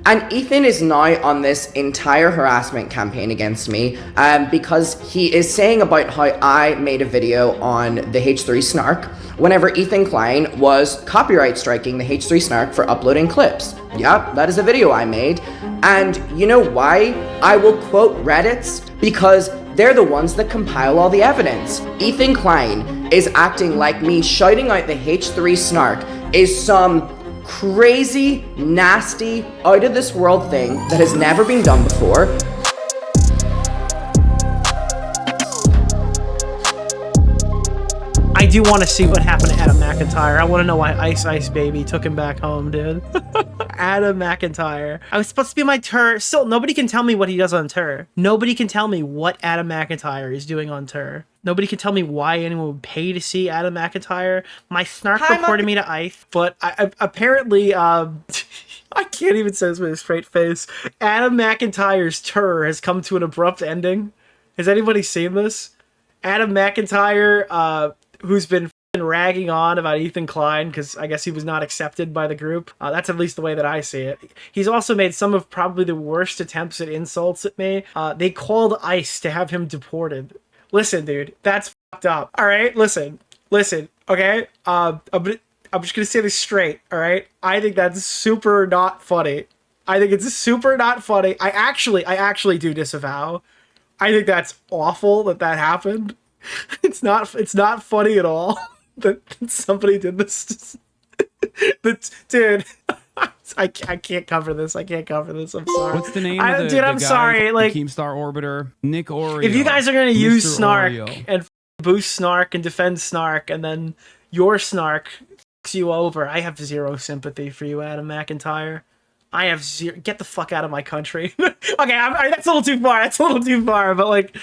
And Ethan is now on this entire harassment campaign against me because he is saying about how I made a video on the H3 Snark whenever Ethan Klein was copyright striking the H3 Snark for uploading clips. Yeah, that is a video I made. And you know why I will quote Reddits? Because they're the ones that compile all the evidence. Ethan Klein is acting like me shouting out the H3 Snark is some crazy, nasty, out of this world thing that has never been done before. I do want to see what happened to Adam McIntyre. I want to know why Ice Baby took him back home, dude. Adam McIntyre. I was supposed to be my tour. Still, nobody can tell me what he does on tour. Nobody can tell me what Adam McIntyre is doing on tour. Nobody can tell me why anyone would pay to see Adam McIntyre. My Snark reported me to Ice, but apparently, I can't even say this with a straight face. Adam McIntyre's tour has come to an abrupt ending. Has anybody seen this? Adam McIntyre, who's been ragging on about Ethan Klein because I guess he was not accepted by the group. That's at least the way that I see it. He's also made some of probably the worst attempts at insults at me. They called ICE to have him deported. Listen, dude, that's fucked up. All right, listen, okay? I'm just gonna say this straight, all right? I think that's super not funny. I think it's super not funny. I actually do disavow. I think that's awful that happened. It's not funny at all that somebody did this. But dude, I can't cover this. I'm sorry. What's the name of the dude? I'm guy, sorry. Like Keemstar Orbiter, Nick Oreo. If you guys are gonna use Mr. Snark Oreo. and boost Snark and defend Snark, and then your Snark fucks you over, I have zero sympathy for you, Adam McIntyre. I have zero. Get the fuck out of my country. Okay, that's a little too far. But like,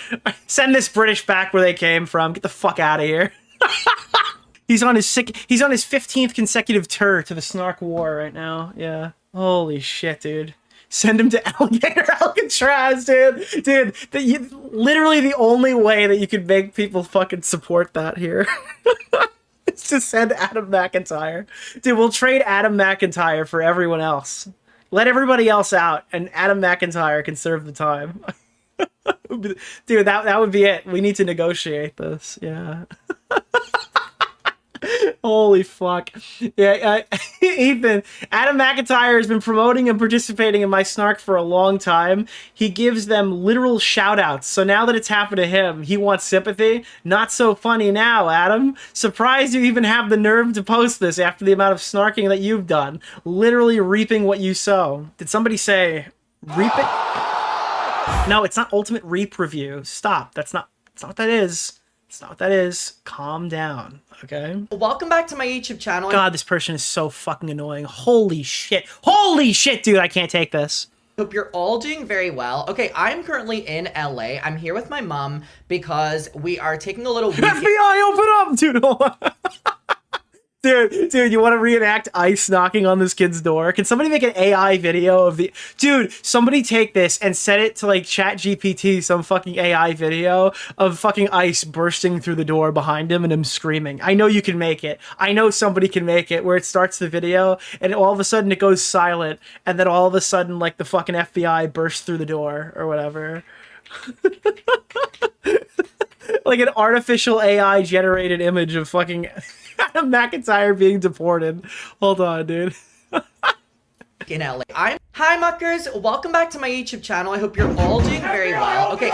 send this British back where they came from. Get the fuck out of here. He's on his 15th consecutive tour to the Snark War right now. Yeah. Holy shit, dude. Send him to Alligator Alcatraz, dude. Literally the only way that you could make people fucking support that here. is to send Adam McIntyre. Dude, we'll trade Adam McIntyre for everyone else. Let everybody else out, and Adam McIntyre can serve the time. Dude, that would be it. We need to negotiate this. Yeah. Holy fuck. Yeah, Ethan, Adam McIntyre has been promoting and participating in my Snark for a long time. He gives them literal shout-outs. So now that it's happened to him, he wants sympathy. Not so funny now, Adam. Surprised you even have the nerve to post this after the amount of snarking that you've done. Literally reaping what you sow. Did somebody say, reap it? No, it's not Ultimate Reap Review. Stop. That's not what that is. It's not what that is. Calm down, okay? Welcome back to my YouTube channel. God, this person is so fucking annoying. Holy shit. Holy shit, dude. I can't take this. Hope you're all doing very well. Okay, I'm currently in LA. I'm here with my mom because we are taking a little weekend. FBI, open up! Dude, hold on. Dude, you want to reenact ICE knocking on this kid's door? Can somebody make an AI video of the... Dude, somebody take this and set it to, like, ChatGPT, some fucking AI video of fucking ICE bursting through the door behind him and him screaming. I know you can make it. I know somebody can make it, where it starts the video and all of a sudden it goes silent, and then all of a sudden, like, the fucking FBI bursts through the door or whatever. Like an artificial AI generated image of fucking Adam McIntyre being deported. Hold on, dude. In LA. Hi muckers, welcome back to my YouTube channel. I hope you're all doing very well. Okay,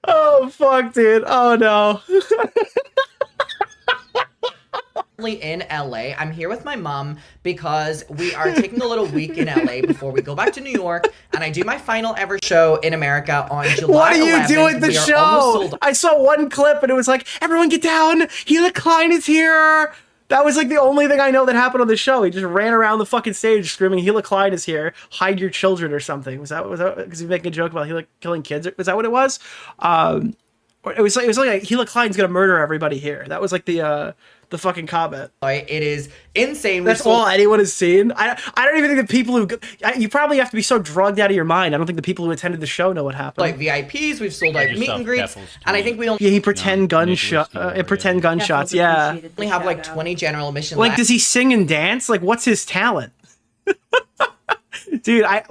Oh fuck, dude. Oh no. In LA. I'm here with my mom because we are taking a little week in LA before we go back to New York, and I do my final ever show in America on July 11th. What do you do at the show? I saw one clip and it was like, everyone get down, Hila Klein is here. That was like the only thing I know that happened on the show. He just ran around the fucking stage screaming, Hila Klein is here, hide your children or something. Was that because he was making a joke about Hila killing kids? Was that what it was? It was like Hila Klein's gonna murder everybody here. That was like the the fucking comment. It is insane. That's all anyone has seen. I don't even think the people who you probably have to be so drugged out of your mind. I don't think the people who attended the show know what happened. Like VIPs, we've sold out meet and greets, and I think we don't. Yeah, he pretend gunshots. Yeah. We only have like 20 general admission. Like, does he sing and dance? Like, what's his talent? Dude, I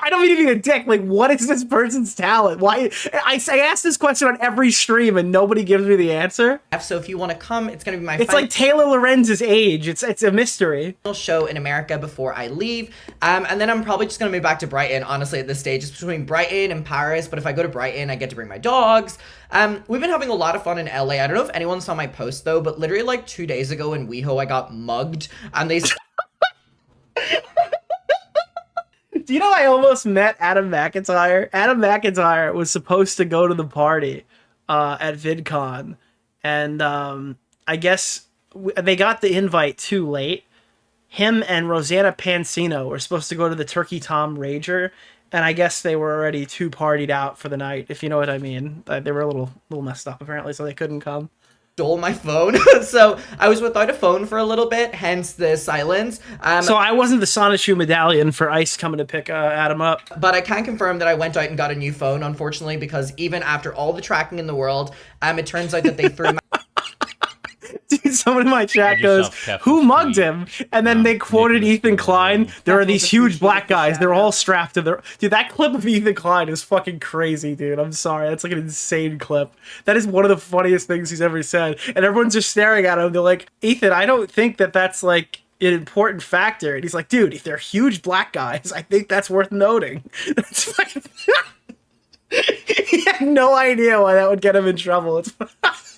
don't mean to be a dick. Like, what is this person's talent? Why? I ask this question on every stream and nobody gives me the answer. So if you want to come, it's going to be my It's like Taylor Lorenz's age. It's a mystery. Show in America before I leave. And then I'm probably just going to move back to Brighton. Honestly, at this stage, it's between Brighton and Paris. But if I go to Brighton, I get to bring my dogs. We've been having a lot of fun in LA. I don't know if anyone saw my post, though, but literally like 2 days ago in WeHo, I got mugged. And they... Do you know I almost met Adam McIntyre? Adam McIntyre was supposed to go to the party at VidCon, and I guess they got the invite too late. Him and Rosanna Pansino were supposed to go to the Turkey Tom Rager, and I guess they were already too partied out for the night, if you know what I mean. They were a little messed up, apparently, so they couldn't come. Stole my phone, so I was without a phone for a little bit, hence the silence. So I wasn't the Sonichu medallion for Ice coming to pick Adam up. But I can confirm that I went out and got a new phone, unfortunately, because even after all the tracking in the world, it turns out that they threw my... Dude, someone in my chat goes, who mugged him? And then they quoted Ethan Klein. There are these huge black guys. They're all strapped to their... Dude, that clip of Ethan Klein is fucking crazy, dude. I'm sorry. That's like an insane clip. That is one of the funniest things he's ever said. And everyone's just staring at him. They're like, Ethan, I don't think that that's like an important factor. And he's like, dude, if they're huge black guys, I think that's worth noting. That's fucking... He had no idea why that would get him in trouble. It's...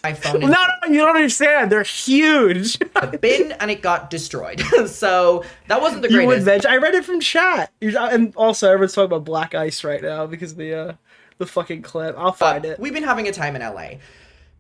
my phone No, you don't understand. They're huge. the bin and it got destroyed. So that wasn't the greatest. I read it from chat. And also, everyone's talking about Black Ice right now because of the fucking clip. I'll find it. We've been having a time in LA.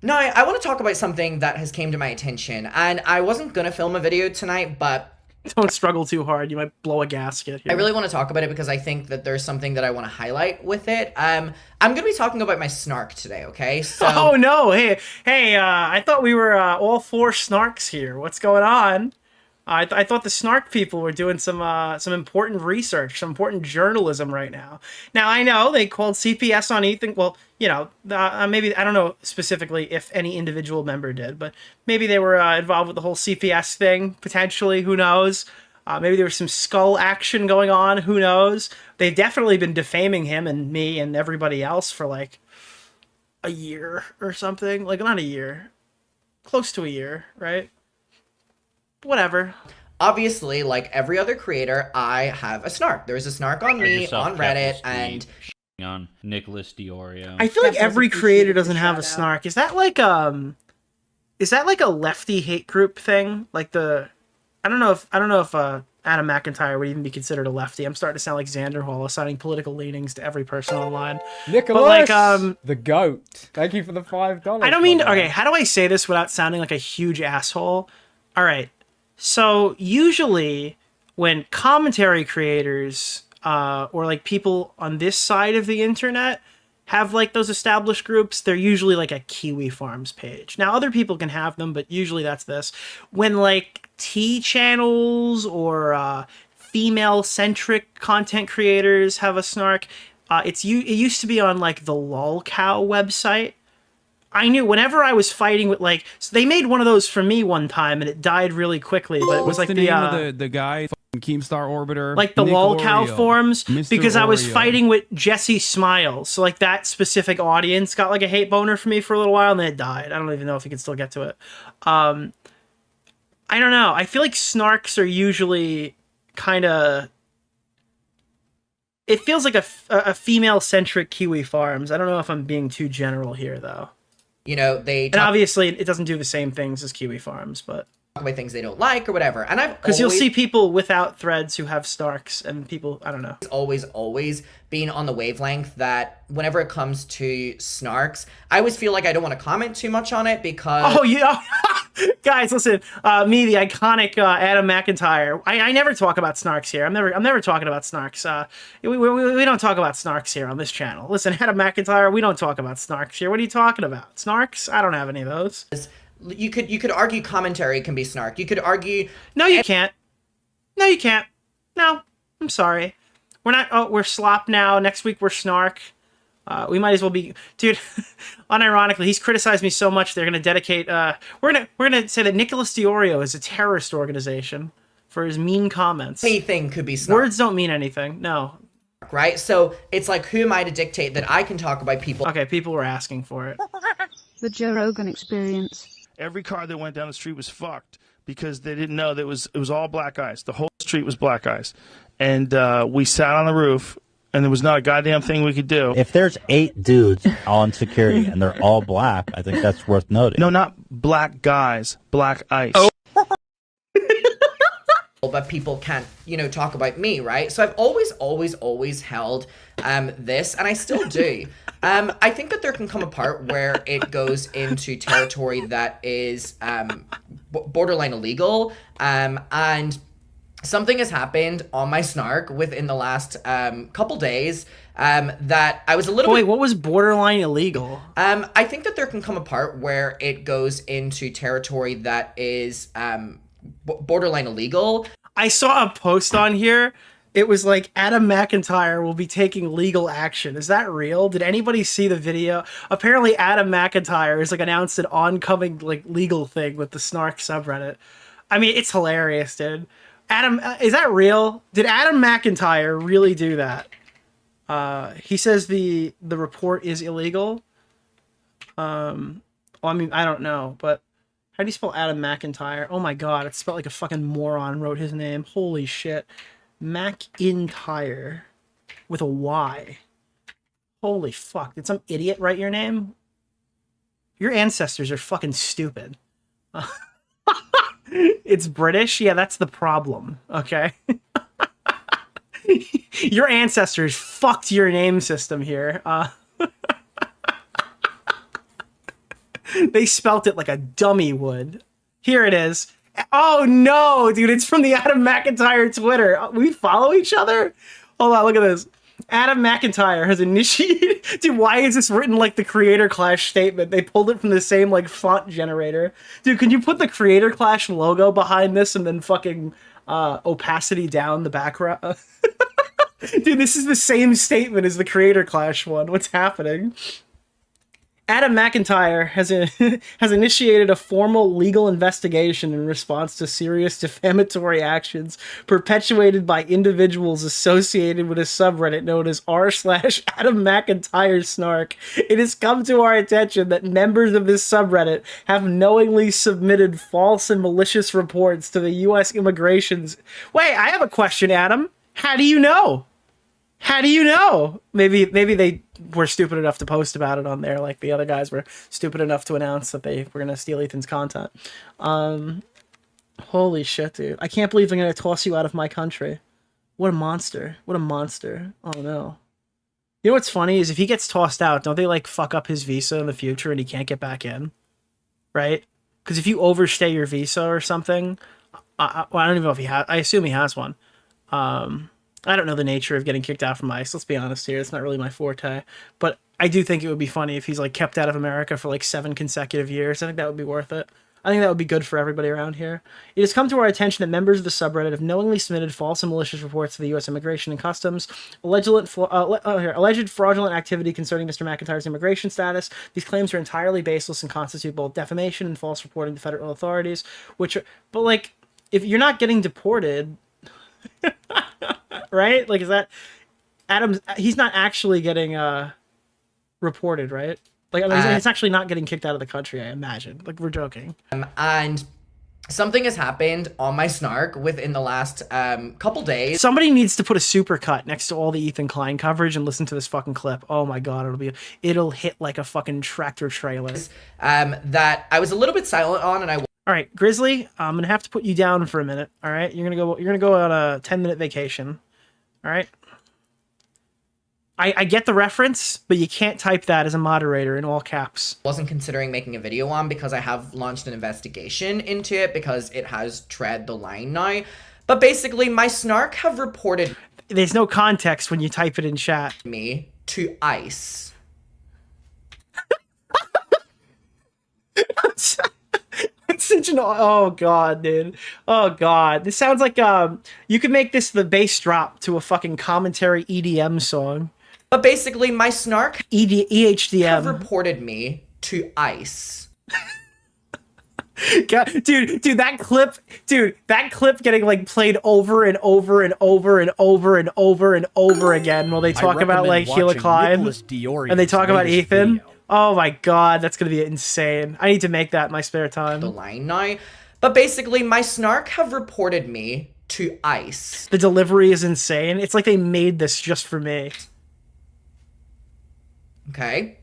Now, I want to talk about something that has came to my attention, and I wasn't gonna film a video tonight, but don't struggle too hard. You might blow a gasket here. I really want to talk about it because I think that there's something that I want to highlight with it. I'm going to be talking about my Snark today, okay? So... Oh, no. Hey, I thought we were all four Snarks here. What's going on? I thought the Snark people were doing some important research, some important journalism right now. Now, I know they called CPS on Ethan. Well, you know, maybe, I don't know specifically if any individual member did, but maybe they were involved with the whole CPS thing, potentially. Who knows? Maybe there was some skull action going on. Who knows? They've definitely been defaming him and me and everybody else for like a year or something. Like, not a year. Close to a year, right? Whatever. Obviously, like every other creator, I have a Snark. There's a Snark on me, on Reddit, and on Nicholas DeOrio. I feel like every creator doesn't have a Snark. Is that like a lefty hate group thing? Like I don't know if Adam McIntyre would even be considered a lefty. I'm starting to sound like Xander Hall, assigning political leanings to every person online. Nicholas, the GOAT. Thank you for the $5. I don't mean okay. How do I say this without sounding like a huge asshole? All right. So usually when commentary creators or like people on this side of the internet have like those established groups, they're usually like a Kiwi Farms page. Now other people can have them, but usually that's this. When like tea channels or female-centric content creators have a Snark, it used to be on like the LolCow website. I knew whenever I was fighting with like, so they made one of those for me one time and it died really quickly, but it was like the name of the guy, Keemstar Orbiter, like the LolCow forums, Mr. because I was Oreo. fighting with Jesse Smiles. So like that specific audience got like a hate boner for me for a little while and then it died. I don't even know if you can still get to it. I don't know. I feel like Snarks are usually kind of, it feels like a female-centric Kiwi Farms. I don't know if I'm being too general here though. You know, and obviously it doesn't do the same things as Kiwi Farms, but talk about things they don't like or whatever. And I've because you'll see people without threads who have Snarks and people, I don't know. Always been on the wavelength that whenever it comes to Snarks, I always feel like I don't want to comment too much on it because... Oh, yeah. Guys, listen, me, the iconic Adam McIntyre. I never talk about Snarks here. I'm never talking about Snarks. We don't talk about Snarks here on this channel. Listen, Adam McIntyre, we don't talk about Snarks here. What are you talking about? Snarks? I don't have any of those. you could argue commentary can be Snark. You could argue... No, you can't. No, you can't. No, I'm sorry. We're not... Oh, we're Slop now. Next week, we're Snark. We might as well be... Dude, unironically, he's criticized me so much, they're going to dedicate... We're gonna say that Nicholas DeOrio is a terrorist organization for his mean comments. Anything could be Snark. Words don't mean anything. No. Right? So it's like, who am I to dictate that I can talk about people? Okay, people were asking for it. The Joe Rogan Experience. Every car that went down the street was fucked because they didn't know that it was all black ice. The whole street was black ice. And we sat on the roof, and there was not a goddamn thing we could do. If there's 8 dudes on security and they're all black, I think that's worth noting. No, not black guys, black ice. Oh. But people can't, you know, talk about me, right? So I've always held this, and I still do. I think that there can come a part where it goes into territory that is borderline illegal, and something has happened on my Snark within the last couple days that I was a little Wait, what was borderline illegal? I think that there can come a part where it goes into territory that is borderline illegal. I saw a post on here. It was like, Adam McIntyre will be taking legal action. Is that real? Did anybody see the video? Apparently Adam McIntyre has like announced an oncoming like legal thing with the Snark subreddit. I mean, it's hilarious, dude. Adam, is that real? Did Adam McIntyre really do that? He says the report is illegal. Well, I mean, I don't know, but how do you spell Adam McIntyre? Oh my god, it's spelled like a fucking moron wrote his name. Holy shit. McIntyre with a Y. Holy fuck. Did some idiot write your name? Your ancestors are fucking stupid. It's British? Yeah, that's the problem, okay? Your ancestors fucked your name system here. They spelt it like a dummy would. Here it is. Oh no, dude, it's from the Adam McIntyre Twitter. We follow each other? Hold on, look at this. Adam McIntyre has initiated... Dude, why is this written like the Creator Clash statement? They pulled it from the same like font generator. Dude, can you put the Creator Clash logo behind this and then fucking opacity down the background? Dude, this is the same statement as the Creator Clash one. What's happening? Adam McIntyre has initiated a formal legal investigation in response to serious defamatory actions perpetuated by individuals associated with a subreddit known as r/Adam McIntyre Snark. It has come to our attention that members of this subreddit have knowingly submitted false and malicious reports to the U.S. immigration's... Wait, I have a question, Adam. How do you know? How do you know? Maybe they were stupid enough to post about it on there, like the other guys were stupid enough to announce that they were going to steal Ethan's content. Holy shit, dude. I can't believe they're going to toss you out of my country. What a monster. What a monster. Oh, no. You know what's funny is if he gets tossed out, don't they, like, fuck up his visa in the future and he can't get back in? Right? Because if you overstay your visa or something... well, I don't even know if he has... I assume he has one. I don't know the nature of getting kicked out from ICE. Let's be honest here. It's not really my forte. But I do think it would be funny if he's like kept out of America for like 7 consecutive years. I think that would be worth it. I think that would be good for everybody around here. It has come to our attention that members of the subreddit have knowingly submitted false and malicious reports to the U.S. Immigration and Customs, alleged fraudulent activity concerning Mr. McIntyre's immigration status. These claims are entirely baseless and constitute both defamation and false reporting to federal authorities. But like, if you're not getting deported... right? Like, is that Adam's? He's not actually getting reported, right? Like, I mean, he's actually not getting kicked out of the country, I imagine. Like, we're joking. And something has happened on my Snark within the last couple days. Somebody needs to put a supercut next to all the Ethan Klein coverage and listen to this fucking clip. Oh my god, it'll hit like a fucking tractor trailer. That I was a little bit silent on, and I. All right, Grizzly, I'm gonna have to put you down for a minute. All right, you're gonna go on a 10-minute vacation. All right. I get the reference, but you can't type that as a moderator in all caps. Wasn't considering making a video on because I have launched an investigation into it because it has tread the line now. But basically, my Snark have reported. There's no context when you type it in chat. Me to ICE. Such an oh god, dude. Oh god. This sounds like you could make this the bass drop to a fucking commentary EDM song. But basically, my Snark have EHDM. reported me to ICE. God, dude, that clip getting like played over and over and over and over and over and over again while they talk about like Gila Klein and they talk about Ethan. Video. Oh my god, that's gonna be insane. I need to make that in my spare time. The line now. But basically, my Snark have reported me to ICE. The delivery is insane. It's like they made this just for me. Okay.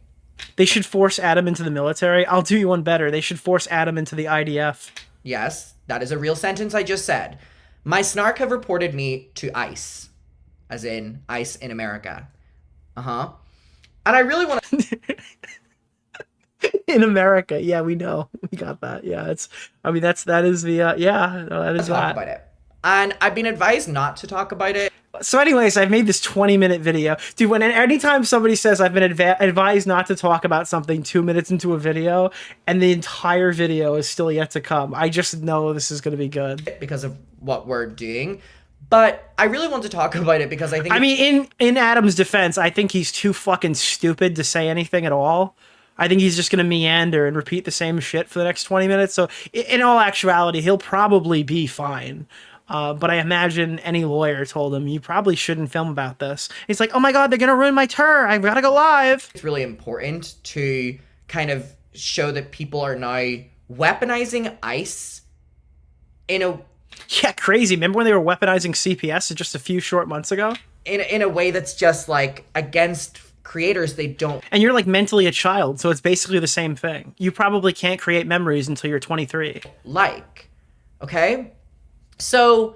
They should force Adam into the military. I'll do you one better. They should force Adam into the IDF. Yes, that is a real sentence I just said. My Snark have reported me to ICE. As in, ICE in America. Uh-huh. And I really want to... In America. Yeah, we know. We got that. Yeah, that is talk about it. And I've been advised not to talk about it. So anyways, I've made this 20-minute video. Dude, anytime somebody says I've been advised not to talk about something 2 minutes into a video and the entire video is still yet to come, I just know this is going to be good. Because of what we're doing. But I really want to talk about it because I think... I mean, in Adam's defense, I think he's too fucking stupid to say anything at all. I think he's just going to meander and repeat the same shit for the next 20 minutes. So in all actuality, he'll probably be fine. But I imagine any lawyer told him, you probably shouldn't film about this. He's like, oh my god, they're going to ruin my tour. I've got to go live. It's really important to kind of show that people are now weaponizing ICE in a... Yeah, crazy. Remember when they were weaponizing CPS just a few short months ago? In a way that's just like against creators. They don't... And you're like mentally a child, so it's basically the same thing. You probably can't create memories until you're 23. Okay? So,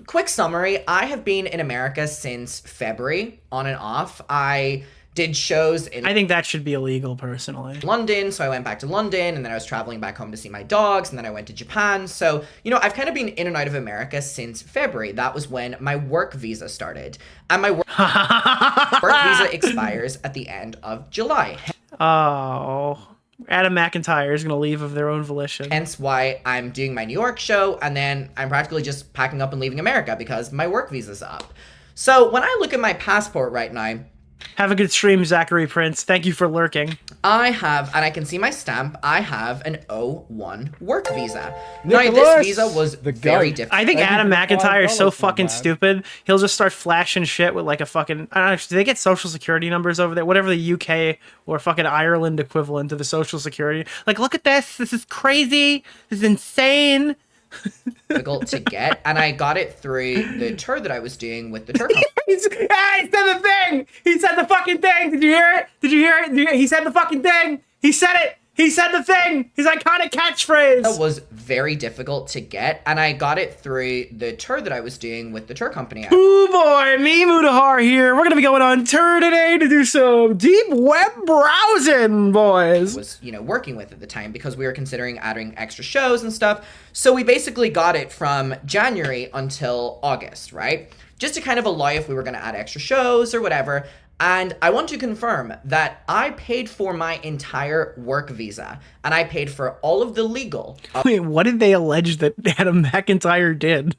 quick summary. I have been in America since February, on and off. I did shows in... I think that should be illegal, personally. London, so I went back to London, and then I was traveling back home to see my dogs, and then I went to Japan. So, you know, I've kind of been in and out of America since February. That was when my work visa started. And my work visa expires at the end of July. Oh... Adam McIntyre is going to leave of their own volition. Hence why I'm doing my New York show, and then I'm practically just packing up and leaving America because my work visa's up. So when I look at my passport right now... Have a good stream, Zachary Prince. Thank you for lurking. I have, and I can see my stamp, I have an O1 work visa. Nicholas, now, this visa was very different. I think Adam McIntyre is so fucking stupid. He'll just start flashing shit with like a fucking... I don't know, do they get social security numbers over there? Whatever the UK or fucking Ireland equivalent to the social security. Like, look at this. This is crazy. This is insane. Difficult to get, and I got it through the tour that I was doing with the tour company. He said the thing. He said the fucking thing. Did you hear it? Did you hear it? He said the fucking thing. He said it. He said the thing. His iconic catchphrase. That was very difficult to get, and I got it through the tour that I was doing with the tour company. Ooh boy, me Mudahar here. We're gonna be going on tour today to do some deep web browsing, boys. Was, you know, working with at the time because we were considering adding extra shows and stuff. So we basically got it from January until August, right? Just to kind of allow if we were gonna add extra shows or whatever. And I want to confirm that I paid for my entire work visa, and I paid for all of the legal. Wait, what did they allege that Adam McIntyre did?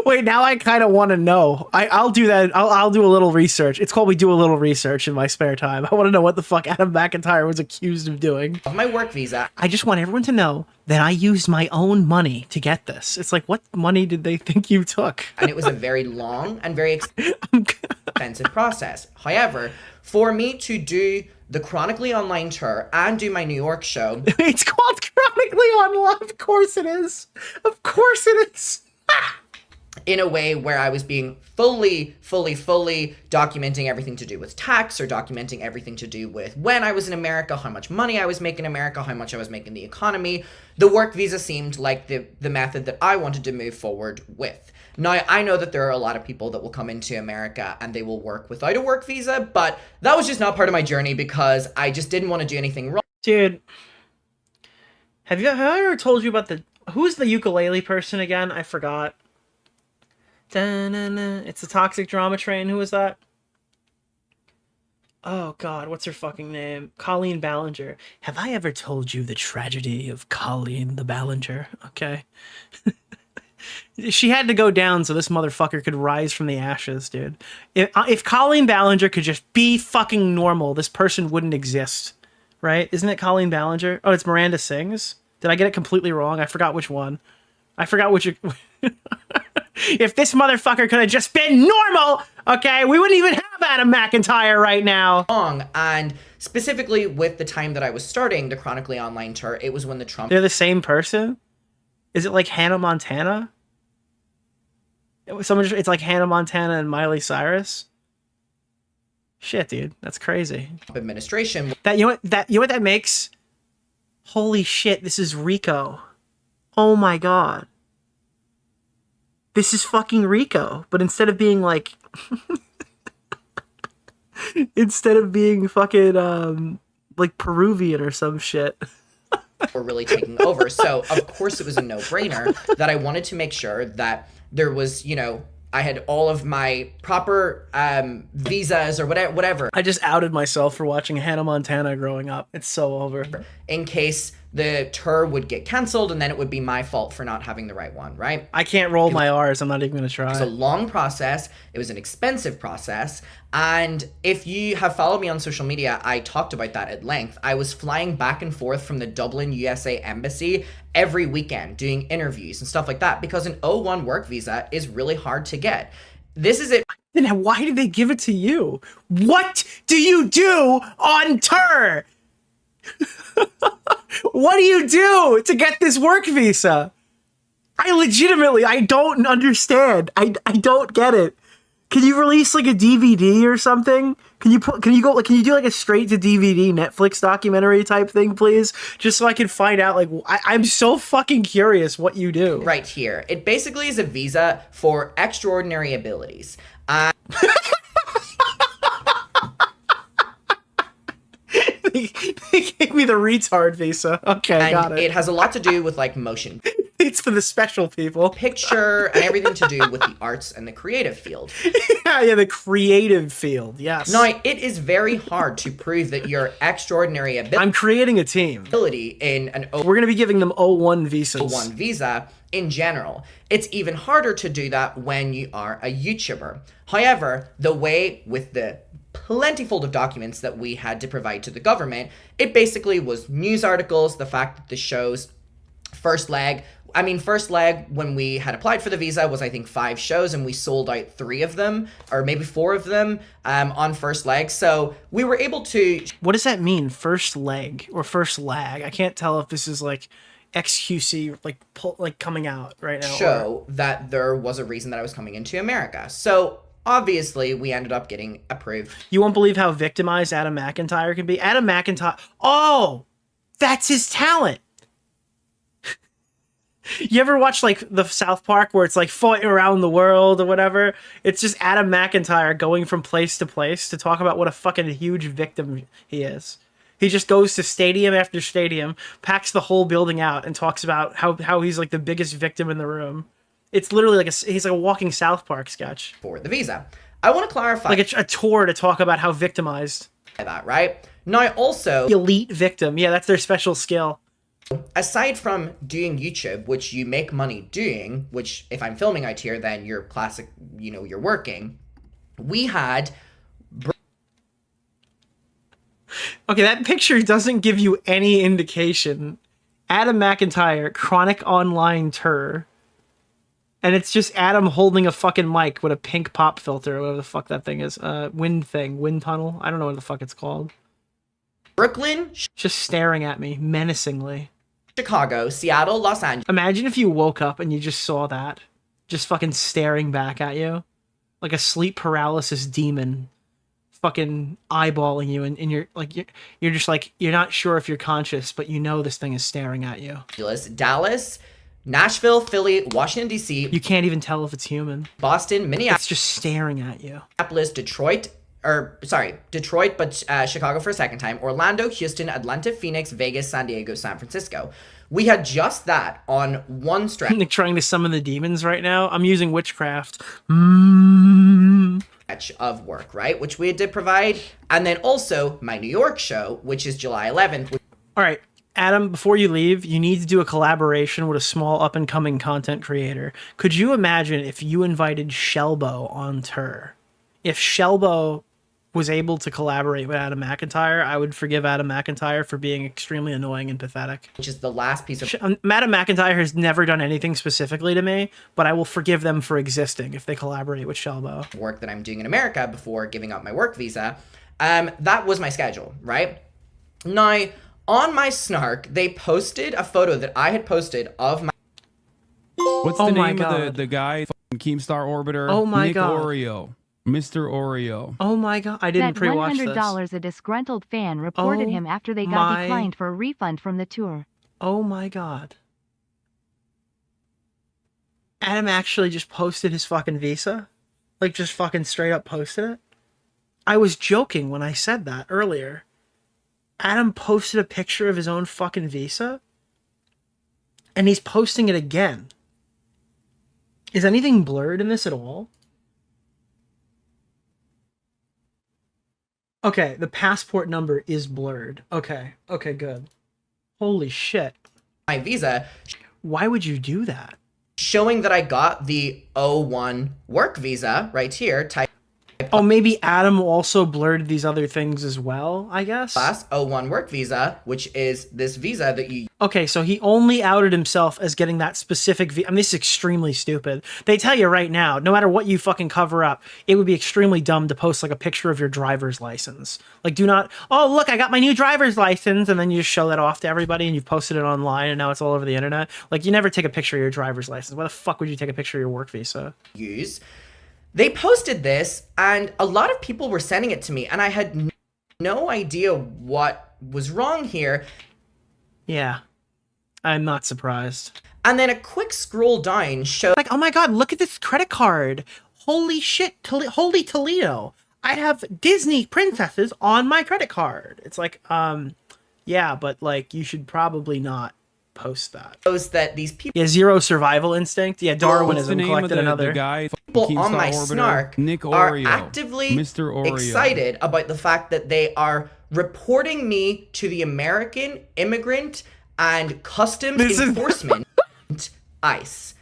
Wait, now I kind of want to know. I'll do that. I'll do a little research. It's called We Do a Little Research in my spare time. I want to know what the fuck Adam McIntyre was accused of doing. Of my work visa. I just want everyone to know that I used my own money to get this. It's like, what money did they think you took? And it was a very long and very expensive process. However, for me to do the Chronically Online tour and do my New York show... It's called Chronically Online. Of course it is. Of course it is. In a way where I was being fully documenting everything to do with tax, or documenting everything to do with when I was in America, how much money I was making in America, how much I was making in the economy. The work visa seemed like the method that I wanted to move forward with. Now, I know that there are a lot of people that will come into America and they will work without a work visa, but that was just not part of my journey because I just didn't want to do anything wrong. Dude, have I ever told you about who's the ukulele person again? I forgot. Da-na-na. It's the Toxic Drama Train. Who was that? Oh God, what's her fucking name? Colleen Ballinger. Have I ever told you the tragedy of Colleen the Ballinger? Okay. She had to go down so this motherfucker could rise from the ashes, dude. If Colleen Ballinger could just be fucking normal, this person wouldn't exist, right? Isn't it Colleen Ballinger? Oh, it's Miranda Sings. Did I get it completely wrong? I forgot which one. I forgot which. If this motherfucker could have just been normal, okay, we wouldn't even have Adam McIntyre right now. And specifically with the time that I was starting the Chronically Online tour, it was when the Trump... They're the same person? Is it like Hannah Montana? It's like Hannah Montana and Miley Cyrus? Shit, dude, that's crazy. Administration... You know what that makes? Holy shit, this is Rico. Oh my God. This is fucking Rico, but instead of being like, instead of being fucking like Peruvian or some shit. Were really taking over. So of course it was a no-brainer that I wanted to make sure that there was, you know, I had all of my proper visas or whatever. I just outed myself for watching Hannah Montana growing up. It's so over. In case the tour would get canceled and then it would be my fault for not having the right one, right? I can't roll my R's. I'm not even going to try. It was a long process. It was an expensive process. And if you have followed me on social media, I talked about that at length. I was flying back and forth from the Dublin, USA embassy every weekend doing interviews and stuff like that because an O1 work visa is really hard to get. This is it. Then why did they give it to you? What do you do on tour? What do you do to get this work visa? I don't understand. I don't get it. Can you release like a DVD or something? Can you do like a straight to DVD Netflix documentary type thing, please? Just so I can find out, like, I'm so fucking curious what you do. Right here. It basically is a visa for extraordinary abilities. They gave me the retard visa. Okay, got it. It has a lot to do with like motion It's for the special people. picture and everything to do with the arts and the creative field. Yeah, the creative field. Yes. Now, it is very hard to prove that your extraordinary I'm creating a team. ability in an We're gonna be giving them O1 visas. O1 visa in general. It's even harder to do that when you are a YouTuber. However, the way with the plentiful of documents that we had to provide to the government, it basically was news articles, the fact that the show's first leg, when we had applied for the visa was, I think, 5 shows, and we sold out 3 of them, or maybe 4 of them, on first leg. So we were able to... What does that mean, first leg or first lag? I can't tell if this is like XQC, like coming out right now. Show that there was a reason that I was coming into America. So obviously we ended up getting approved. You won't believe how victimized Adam McIntyre can be. Adam McIntyre, oh, that's his talent. You ever watch like the South Park where it's like fighting around the world or whatever? It's just Adam McIntyre going from place to place to talk about what a fucking huge victim he is. He just goes to stadium after stadium, packs the whole building out, and talks about how he's like the biggest victim in the room. It's literally like he's like a walking South Park sketch. For the visa. I want to clarify. Like a tour to talk about how victimized. That, right? Now also... Elite victim. Yeah, that's their special skill. Aside from doing YouTube, which you make money doing, which if I'm filming out here, then you're classic, you know, you're working. We had... Okay, that picture doesn't give you any indication. Adam McIntyre, Chronic Online Tour. And it's just Adam holding a fucking mic with a pink pop filter, or whatever the fuck that thing is. Wind tunnel. I don't know what the fuck it's called. Brooklyn, just staring at me menacingly. Chicago, Seattle, Los Angeles. Imagine if you woke up and you just saw that. Just fucking staring back at you. Like a sleep paralysis demon. Fucking eyeballing you, and you're like, you're just like, you're not sure if you're conscious, but you know this thing is staring at you. Dallas, Nashville, Philly, Washington, D.C. You can't even tell if it's human. Boston, Minneapolis. It's just staring at you. Detroit, but Chicago for a second time. Orlando, Houston, Atlanta, Phoenix, Vegas, San Diego, San Francisco. We had just that on one stretch. Trying to summon the demons right now. I'm using witchcraft. batch of work, right? Which we did provide. And then also my New York show, which is July 11th. All right, Adam, before you leave, you need to do a collaboration with a small up-and-coming content creator. Could you imagine if you invited Shelbo on tour? If Shelbo was able to collaborate with Adam McIntyre, I would forgive Adam McIntyre for being extremely annoying and pathetic. Which is the last piece of Adam McIntyre has never done anything specifically to me, but I will forgive them for existing if they collaborate with Shelbo. work that I'm doing in America before giving up my work visa. That was my schedule, right? Now, on my Snark, they posted a photo that I had posted of my What's Oh the my name of God. the guy? Keemstar Orbiter. Oh my Nick God. Oreo. Mr. Oreo. Oh my god, I didn't Bet pre-watch this. $100 a disgruntled fan reported Oh him after they got my- declined for a refund from the tour. Oh my god. Adam actually just posted his fucking visa? Like, just fucking straight up posted it? I was joking when I said that earlier. Adam posted a picture of his own fucking visa? And he's posting it again. Is anything blurred in this at all? Okay, the passport number is blurred. Okay, good. Holy shit. my visa, Why would you do that? showing that I got the O1 work visa right here, type Oh, maybe Adam also blurred these other things as well, I guess? class O1 work visa, which is this visa that you Okay, so he only outed himself as getting that specific I mean, this is extremely stupid. They tell you right now, no matter what you fucking cover up, it would be extremely dumb to post like a picture of your driver's license. Like, do not, oh, look, I got my new driver's license, and then you just show that off to everybody and you've posted it online and now it's all over the internet. Like, you never take a picture of your driver's license. Why the fuck would you take a picture of your work visa? use. They posted this, and a lot of people were sending it to me, and I had no idea what was wrong here. Yeah, I'm not surprised. And then a quick scroll down showed Like, oh my god, look at this credit card. Holy shit, holy Toledo. I have Disney princesses on my credit card. It's like, yeah, but like, you should probably not post that. that these people Yeah, zero survival instinct. Yeah, What's the Darwinism name of collected another. the guy? on my Keemstar Orbiter. Snark Nick are Oreo. actively Mr. Oreo. excited about the fact that they are reporting me to the American Immigrant and Customs This is- Enforcement, ICE.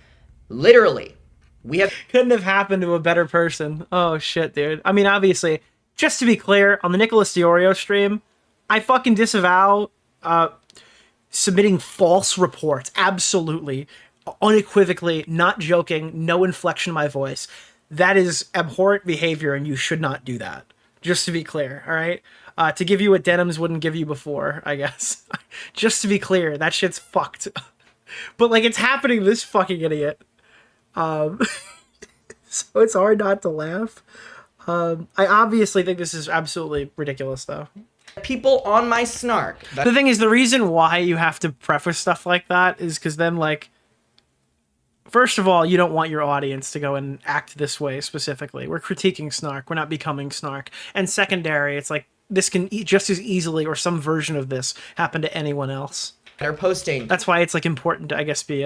Literally, we have Couldn't have happened to a better person. Oh shit, dude. I mean, obviously, just to be clear, on the Nicholas DeOrio stream, I fucking disavow submitting false reports. Absolutely. Unequivocally, not joking, no inflection in my voice. That is abhorrent behavior and you should not do that. Just to be clear, all right? To give you what denims wouldn't give you before, I guess. Just to be clear, that shit's fucked. But like, it's happening to this fucking idiot. So it's hard not to laugh. I obviously think this is absolutely ridiculous, though. people on my Snark that The thing is, the reason why you have to preface stuff like that is because then, like, first of all, you don't want your audience to go and act this way specifically. We're critiquing Snark. We're not becoming Snark. And secondary, it's like, this can just as easily, or some version of this, happen to anyone else. are posting That's why it's, like, important to, I guess, be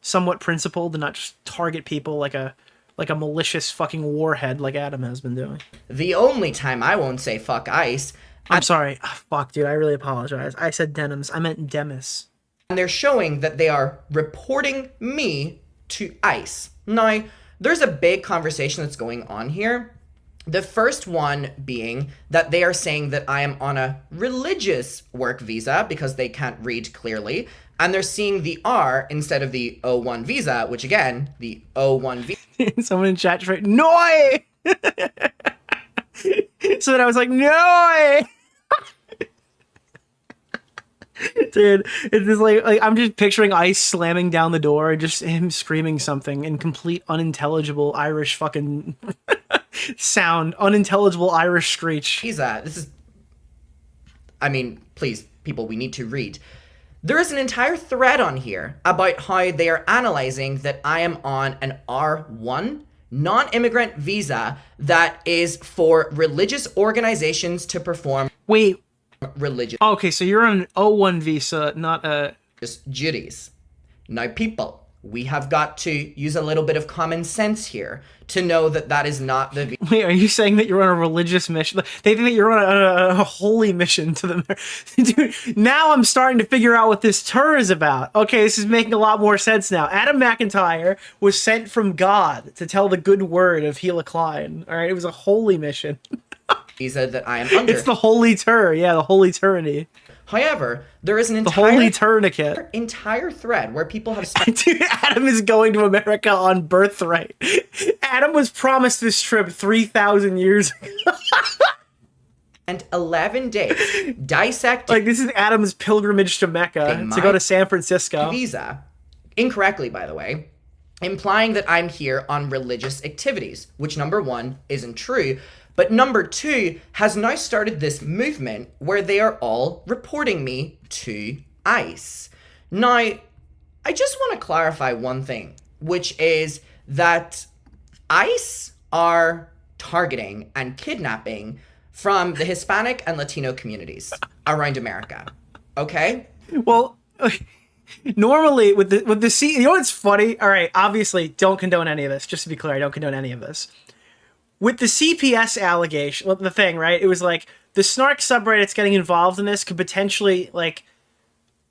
somewhat principled and not just target people like a malicious fucking warhead like Adam has been doing. the only time I won't say fuck ICE, I'm sorry. Ah, fuck, dude. I really apologize. I said denims. I meant demis. and they're showing that they are reporting me to ICE. Now, there's a big conversation that's going on here. The first one being that they are saying that I am on a religious work visa because they can't read clearly, and they're seeing the R instead of the O1 visa, which again, the O1 visa Someone in chat straight, Noi! So then I was like, Noi! Dude, it's just like I'm just picturing Ice slamming down the door and just him screaming something in complete unintelligible Irish fucking sound, unintelligible Irish screech. visa. This is, I mean, please, people, we need to read. There is an entire thread on here about how they are analyzing that I am on an R1 non-immigrant visa that is for religious organizations to perform Wait, religious okay, so you're on an O1 visa, not a... duties. Now, people, we have got to use a little bit of common sense here to know that that is not the Wait, are you saying that you're on a religious mission? They think that you're on a holy mission to the... Dude, now I'm starting to figure out what this tour is about. Okay, this is making a lot more sense now. Adam McIntyre was sent from God to tell the good word of Gila Klein. All right, it was a holy mission. visa that I am under. It's the holy tour. Yeah, the holy tyranny. However, there is an The holy tourniquet. entire thread where people have spent Dude, Adam is going to America on birthright. Adam was promised this trip 3,000 years ago. and 11 days dissecting Like, this is Adam's pilgrimage to Mecca to go to San Francisco. visa, incorrectly, by the way, implying that I'm here on religious activities, which number one, isn't true, but number two, has now started this movement where they are all reporting me to ICE. Now, I just want to clarify one thing, which is that ICE are targeting and kidnapping from the Hispanic and Latino communities around America. Okay? Well, normally with the C, you know what's funny? All right, obviously, don't condone any of this. Just to be clear, I don't condone any of this. With the CPS allegation, well, the thing, right? It was like the Snark subreddits getting involved in this could potentially like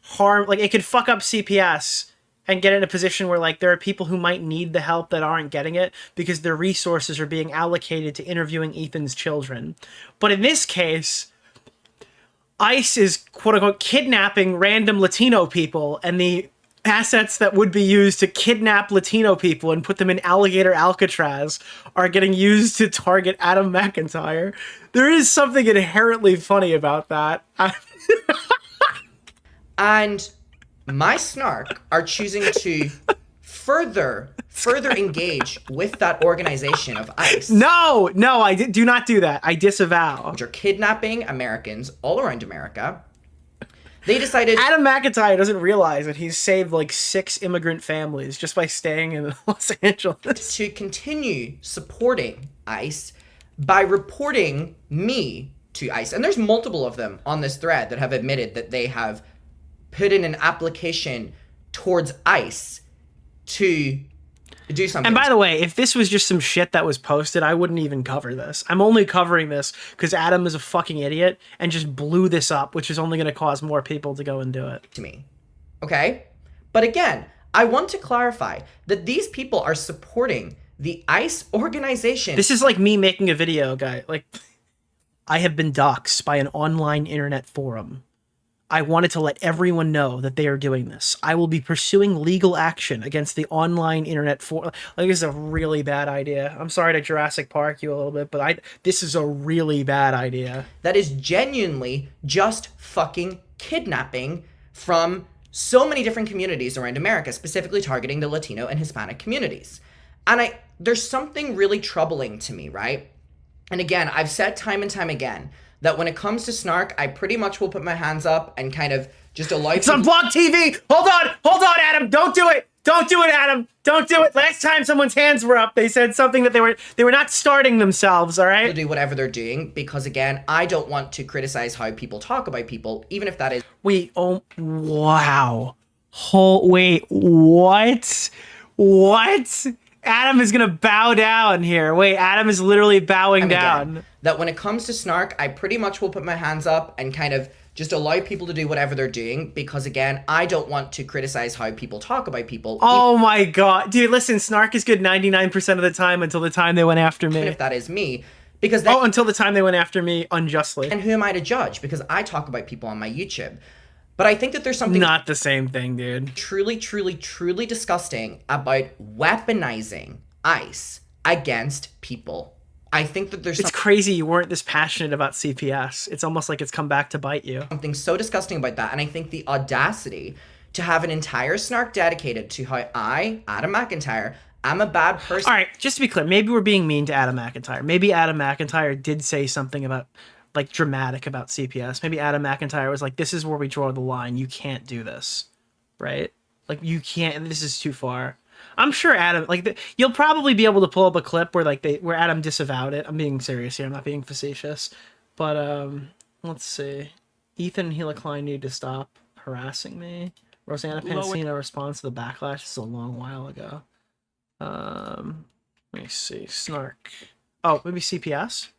harm, like it could fuck up CPS and get in a position where like there are people who might need the help that aren't getting it because their resources are being allocated to interviewing Ethan's children. But in this case, ICE is quote unquote kidnapping random Latino people, and the assets that would be used to kidnap Latino people and put them in alligator Alcatraz are getting used to target Adam McIntyre. There is something inherently funny about that. And my Snark are choosing to further engage with that organization of ICE. No, I do not do that. I disavow. Which are kidnapping Americans all around America. They decided Adam McIntyre doesn't realize that he's saved like 6 immigrant families just by staying in Los Angeles. to continue supporting ICE by reporting me to ICE. And there's multiple of them on this thread that have admitted that they have put in an application towards ICE to do something. And by the way, if this was just some shit that was posted, I wouldn't even cover this. I'm only covering this because Adam is a fucking idiot and just blew this up, which is only going to cause more people to go and do it. To me. Okay? But again, I want to clarify that these people are supporting the ICE organization. This is like me making a video, guy. Like, I have been doxxed by an online internet forum. I wanted to let everyone know that they are doing this. I will be pursuing legal action against the online internet forum. Like, this is a really bad idea. I'm sorry to Jurassic Park you a little bit, but this is a really bad idea. That is genuinely just fucking kidnapping from so many different communities around America, specifically targeting the Latino and Hispanic communities. And there's something really troubling to me, right? And again, I've said time and time again that when it comes to Snark, I pretty much will put my hands up and kind of just allow... It's on Block TV! Hold on, Adam! Don't do it! Don't do it, Adam! Don't do it! Last time someone's hands were up, they said something that they were not starting themselves, all right? To do whatever they're doing, because again, I don't want to criticize how people talk about people, even if that is... Wait, oh, wow. Wait, what? What? Adam is gonna bow down here. Wait, Adam is literally bowing down. Again, that when it comes to Snark, I pretty much will put my hands up and kind of just allow people to do whatever they're doing, because again, I don't want to criticize how people talk about people. Oh my god. Dude, listen, Snark is good 99% of the time until the time they went after me. Even if that is me. Because until the time they went after me unjustly. And who am I to judge? Because I talk about people on my YouTube. But I think that there's something... Not the same thing, dude. Truly, truly, truly disgusting about weaponizing ICE against people. I think that there's... It's crazy you weren't this passionate about CPS. It's almost like it's come back to bite you. Something so disgusting about that. And I think the audacity to have an entire Snark dedicated to how I, Adam McIntyre, I'm a bad person. All right, just to be clear, maybe we're being mean to Adam McIntyre. Maybe Adam McIntyre did say something about... like dramatic about CPS. Maybe Adam McIntyre was like, this is where we draw the line. You can't do this, right? Like you can't, this is too far. I'm sure Adam, like you'll probably be able to pull up a clip where where Adam disavowed it. I'm being serious here. I'm not being facetious, but let's see. Ethan and Gila Klein need to stop harassing me. Rosanna Pansino responds to the backlash. This is a long while ago. Let me see. Snark. Oh, maybe CPS?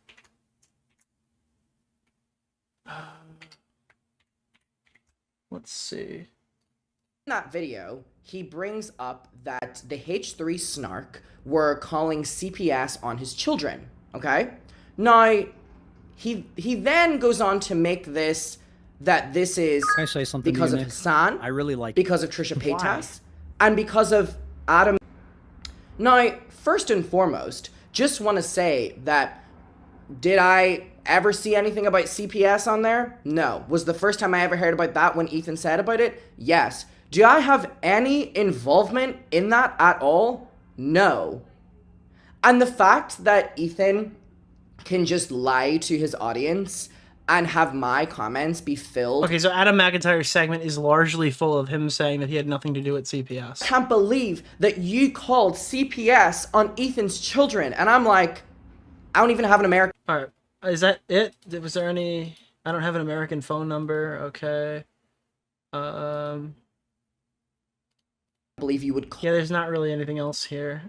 Let's see. In that video, he brings up that the H3 Snark were calling CPS on his children, okay? Now, he then goes on to make this, that this is Can I say something because to you, of Nick? Hassan, I really like because of Trisha Paytas, and because of Adam. Now, first and foremost, just want to say that, did I ever see anything about CPS on there? No. Was the first time I ever heard about that when Ethan said about it? Yes. Do I have any involvement in that at all? No. And the fact that Ethan can just lie to his audience and have my comments be filled. Okay, so Adam McIntyre's segment is largely full of him saying that he had nothing to do with CPS. Can't believe that you called CPS on Ethan's children. And I'm like, I don't even have an American. All right, is that it? Was there any? I don't have an American phone number. Okay. Believe you would call. Yeah, there's not really anything else here.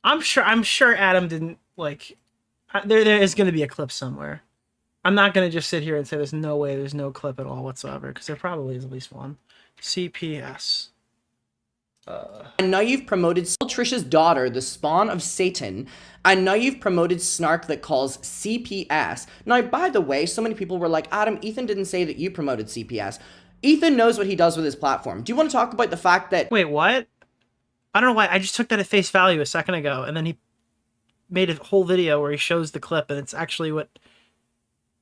I'm sure Adam didn't like. There is going to be a clip somewhere. I'm not going to just sit here and say there's no way there's no clip at all whatsoever, because there probably is at least one. CPS. And now you've promoted Trisha's daughter, the spawn of Satan, and now you've promoted Snark that calls CPS. Now, by the way, so many people were like, Adam, Ethan didn't say that you promoted CPS. Ethan knows what he does with his platform. Do you want to talk about the fact that... Wait, what? I don't know why. I just took that at face value a second ago, and then he made a whole video where he shows the clip, and it's actually what...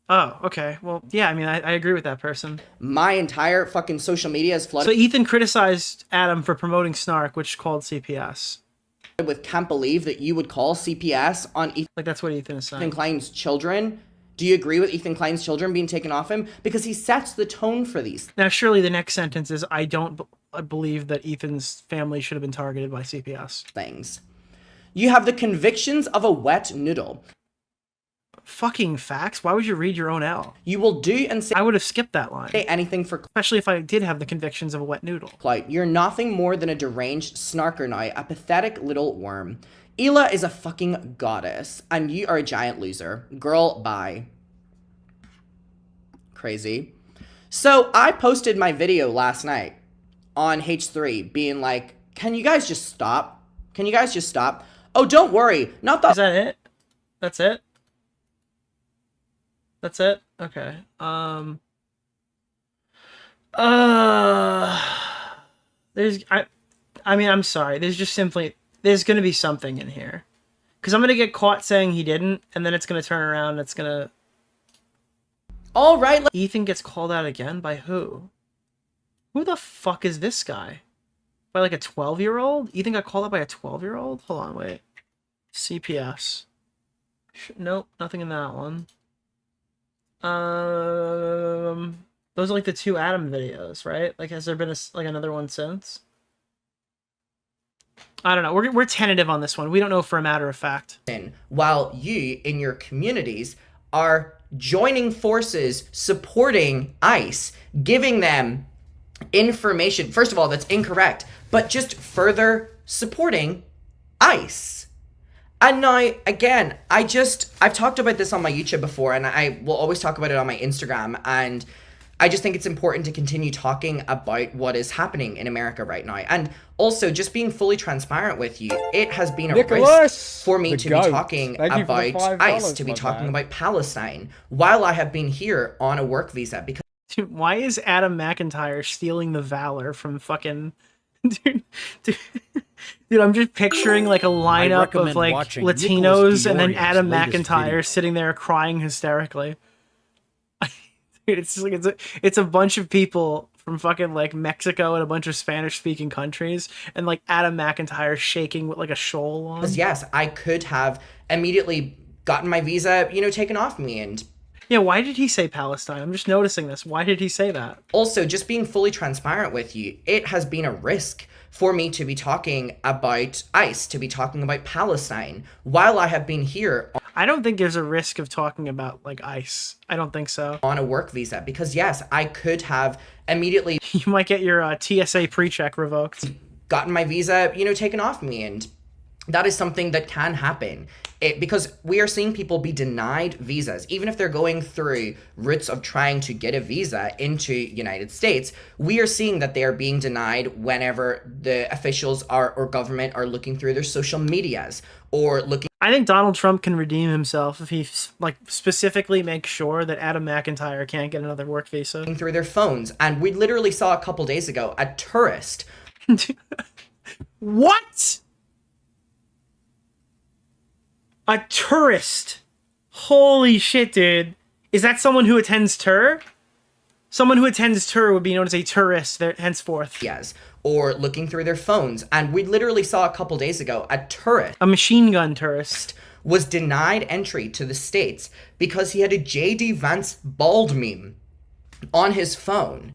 Oh, okay. Well, yeah, I mean, I agree with that person. My entire fucking social media is flooded So Ethan criticized Adam for promoting Snark, which called CPS. with can't believe that you would call CPS on Ethan Like, that's what Ethan is saying. Klein's children. Do you agree with Ethan Klein's children being taken off him? Because he sets the tone for these Now, surely the next sentence is, I don't believe that Ethan's family should have been targeted by CPS. things. You have the convictions of a wet noodle. Fucking facts. Why would you read your own L? You will do and say I would have skipped that line. anything for Especially if I did have the convictions of a wet noodle. clout. You're nothing more than a deranged snarker now, a pathetic little worm. Hila is a fucking goddess, and you are a giant loser. Girl, bye. Crazy. So, I posted my video last night on H3 being like, can you guys just stop? Can you guys just stop? Oh, don't worry. Not the- Is that it? That's it? That's it? Okay. There's, I mean, I'm sorry. There's just simply, there's going to be something in here. Because I'm going to get caught saying he didn't, and then it's going to turn around and it's going to... All right. Ethan gets called out again? By who? Who the fuck is this guy? By like a 12-year-old? Ethan got called out by a 12-year-old? Hold on, wait. CPS. Nope, nothing in that one. Those are like the two Adam videos, right? Like, has there been like another one since? I don't know. We're tentative on this one. We don't know for a matter of fact. While you, in your communities, are joining forces, supporting ICE, giving them information. First of all, that's incorrect, but just further supporting ICE. And now, again, I've talked about this on my YouTube before, and I will always talk about it on my Instagram, and I just think it's important to continue talking about what is happening in America right now. And also, just being fully transparent with you, it has been a Nicholas, risk for me the to goat. be talking Thank you for the about $5, ICE, to be my talking man. about Palestine, while I have been here on a work visa, because Dude, why is Adam McIntyre stealing the valor from fucking... Dude, I'm just picturing like a lineup of recommend like watching Latinos Nicholas and then DeOrio's Adam latest McIntyre video. sitting there crying hysterically. Dude, it's just like it's a bunch of people from fucking like Mexico and a bunch of Spanish speaking countries, and like Adam McIntyre shaking with like a shawl on. yes, I could have immediately gotten my visa, taken off me. And Yeah, why did he say Palestine? I'm just noticing this. Why did he say that? also, just being fully transparent with you, it has been a risk for me to be talking about ICE, to be talking about Palestine, while I have been here. I don't think there's a risk of talking about like ICE. I don't think so. On a work visa, because yes, I could have immediately You might get your TSA pre-check revoked. gotten my visa, taken off me, and that is something that can happen. Because we are seeing people be denied visas, even if they're going through routes of trying to get a visa into United States. We are seeing that they are being denied whenever the officials or government are looking through their social medias or looking I think Donald Trump can redeem himself if he like specifically makes sure that Adam McIntyre can't get another work visa. through their phones. And we literally saw a couple days ago a tourist. What? A tourist? Holy shit, dude. Is that someone who attends tour? Someone who attends tour would be known as a tourist there henceforth. Yes, or looking through their phones. And we literally saw a couple days ago a tourist A machine gun tourist. was denied entry to the States because he had a JD Vance bald meme on his phone.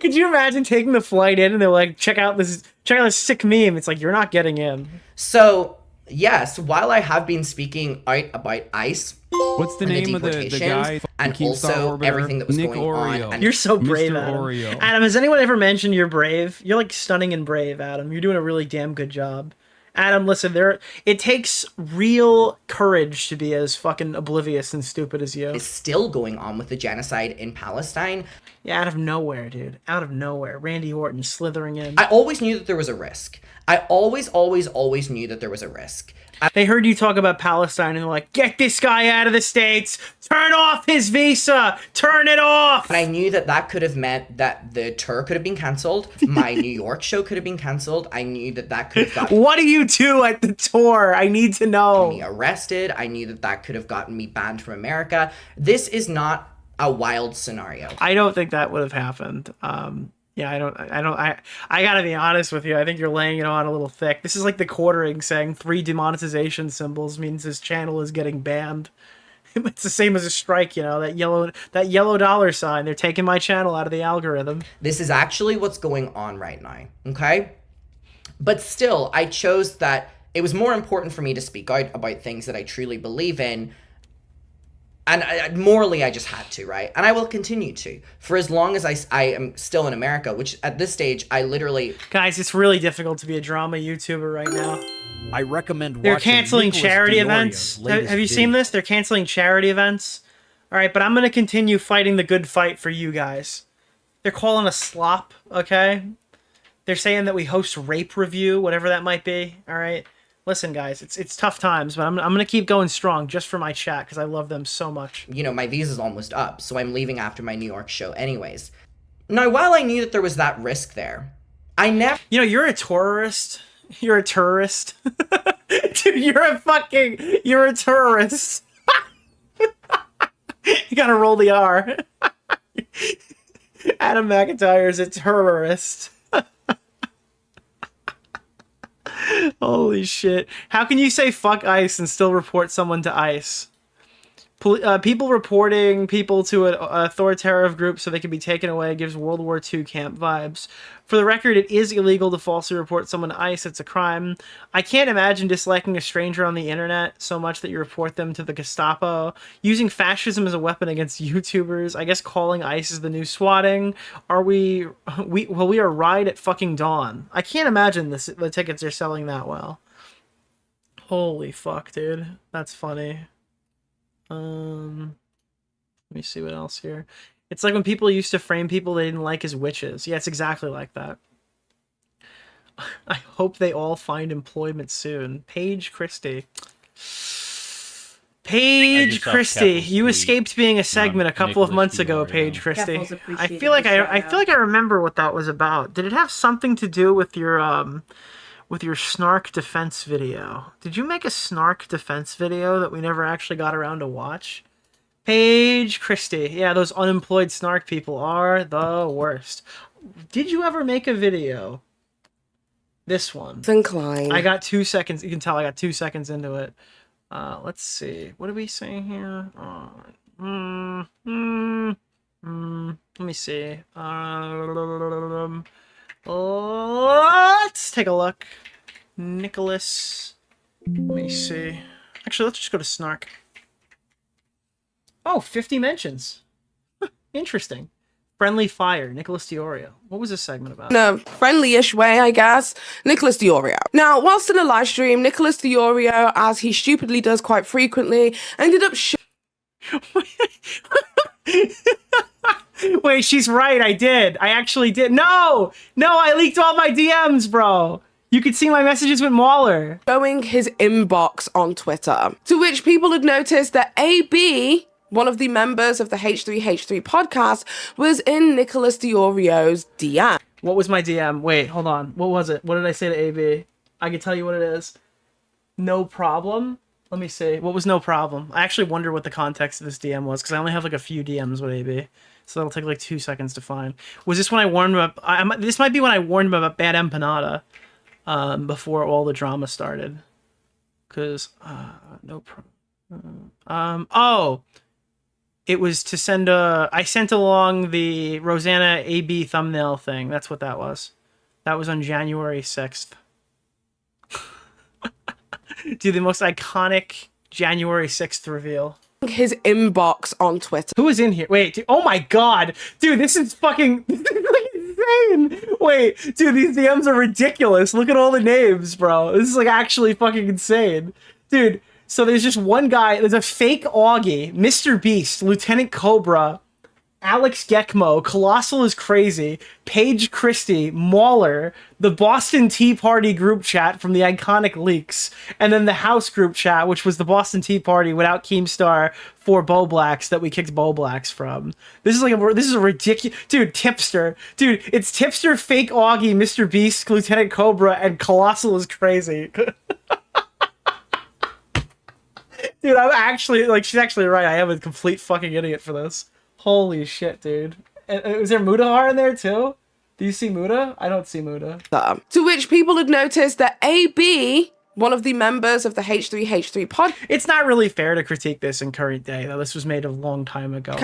Could you imagine taking the flight in and they're like, check out this sick meme? It's like, you're not getting in. So, yes, while I have been speaking out about ICE, What's the and name of the deportations, guy? and Keemstar also Orbiter? everything that was Nick going Oreo. on. And You're so brave, Mr. Adam. Oreo. Adam, has anyone ever mentioned you're brave? You're like stunning and brave, Adam. You're doing a really damn good job. Adam, listen, it takes real courage to be as fucking oblivious and stupid as you. is still going on with the genocide in Palestine. Yeah, out of nowhere, dude. Out of nowhere. Randy Orton slithering in. I always knew that there was a risk. I always knew that there was a risk. They heard you talk about Palestine and they're like, get this guy out of the States! Turn off his visa! Turn it off! And I knew that that could have meant that the tour could have been cancelled. My New York show could have been cancelled. I knew that that could have gotten What do you do at the tour? I need to know. me arrested. I knew that that could have gotten me banned from America. This is not a wild scenario. I don't think that would have happened. Yeah, I gotta be honest with you. I think you're laying it on a little thick. This is like the quartering saying 3 demonetization symbols means his channel is getting banned. It's the same as a strike, that yellow dollar sign. They're taking my channel out of the algorithm. This is actually what's going on right now, okay? But still, I chose that it was more important for me to speak out about things that I truly believe in. And morally, I just had to, right? And I will continue to. For as long as I am still in America, which at this stage, I literally... Guys, it's really difficult to be a drama YouTuber right now. I recommend They're watching canceling Nicholas charity DeOrio's events. latest Have you seen video. this? They're canceling charity events. All right, but I'm going to continue fighting the good fight for you guys. They're calling us slop, okay? They're saying that we host rape review, whatever that might be, all right? Listen, guys, it's tough times, but I'm going to keep going strong just for my chat because I love them so much. My visa's almost up, so I'm leaving after my New York show anyways. Now, while I knew that there was that risk there, I never... You're a tourist. You're a tourist. Dude, you're a tourist. You gotta roll the R. Adam McIntyre's a terrorist. Holy shit. How can you say fuck ICE and still report someone to ICE? People reporting people to an authoritarian group so they can be taken away gives World War II camp vibes. For the record, it is illegal to falsely report someone to ICE. It's a crime. I can't imagine disliking a stranger on the internet so much that you report them to the Gestapo. Using fascism as a weapon against YouTubers. I guess calling ICE is the new swatting. We are right at fucking dawn. I can't imagine the tickets are selling that well. Holy fuck, dude. That's funny. Let me see what else here. It's like when people used to frame people they didn't like as witches. Yeah, it's exactly like that. I hope they all find employment soon. Paige Christie. Paige Christie, you escaped being a segment a couple of months ago, Paige Christie. I feel like I remember what that was about. Did it have something to do with your Snark defense video? Did you make a Snark defense video that we never actually got around to watch? Paige Christie. Yeah, those unemployed Snark people are the worst. Did you ever make a video? This one. Incline. I got 2 seconds. You can tell I got 2 seconds into it. Let's see. What are we saying here? Let me see. Let's take a look. Nicholas. Let me see. Actually, let's just go to Snark. Oh, 50 mentions. Interesting. Friendly Fire, Nicholas DeOrio. What was this segment about? In a friendly-ish way, I guess, Nicholas DeOrio. Now, whilst in a live stream, Nicholas DeOrio, as he stupidly does quite frequently, ended up Wait, she's right. I did. I actually did. No, I leaked all my DMs, bro. You could see my messages with Mauler. showing his inbox on Twitter, to which people had noticed that AB, one of the members of the H3H3 podcast, was in Nicholas DeOrio's DM. What was my DM? Wait, hold on. What was it? What did I say to AB? I can tell you what it is. No problem. Let me see. What was no problem? I actually wonder what the context of this DM was, because I only have like a few DMs with AB. So that'll take like 2 seconds to find. Was this when I warned him about... this might be when I warned him about Bad Empanada. Before all the drama started. Because... no problem. Oh! It was to send a... I sent along the Rosanna AB thumbnail thing. That's what that was. That was on January 6th. Dude, the most iconic January 6th reveal. His inbox on Twitter. Who is in here? Wait, dude, oh my god! Dude, this is fucking... This is like insane! Wait, dude, these DMs are ridiculous. Look at all the names, bro. This is like actually fucking insane. Dude, so there's just one guy. There's a fake Augie, Mr. Beast, Lieutenant Cobra, Alex Gekmo, Colossal is Crazy, Paige Christie, Mauler, the Boston Tea Party group chat from the iconic leaks, and then the house group chat, which was the Boston Tea Party without Keemstar for Bo Blacks that we kicked Bo Blacks from. This is a ridiculous... Dude, Tipster. Dude, it's Tipster, fake Augie, Mr. Beast, Lieutenant Cobra, and Colossal is Crazy. Dude, I'm actually... Like, she's actually right. I am a complete fucking idiot for this. Holy shit, dude. Is there Mudahar in there too? Do you see Muda? I don't see Muda. To which people had noticed that AB, one of the members of the H3H3 podcast, It's not really fair to critique this in current day, though. This was made a long time ago.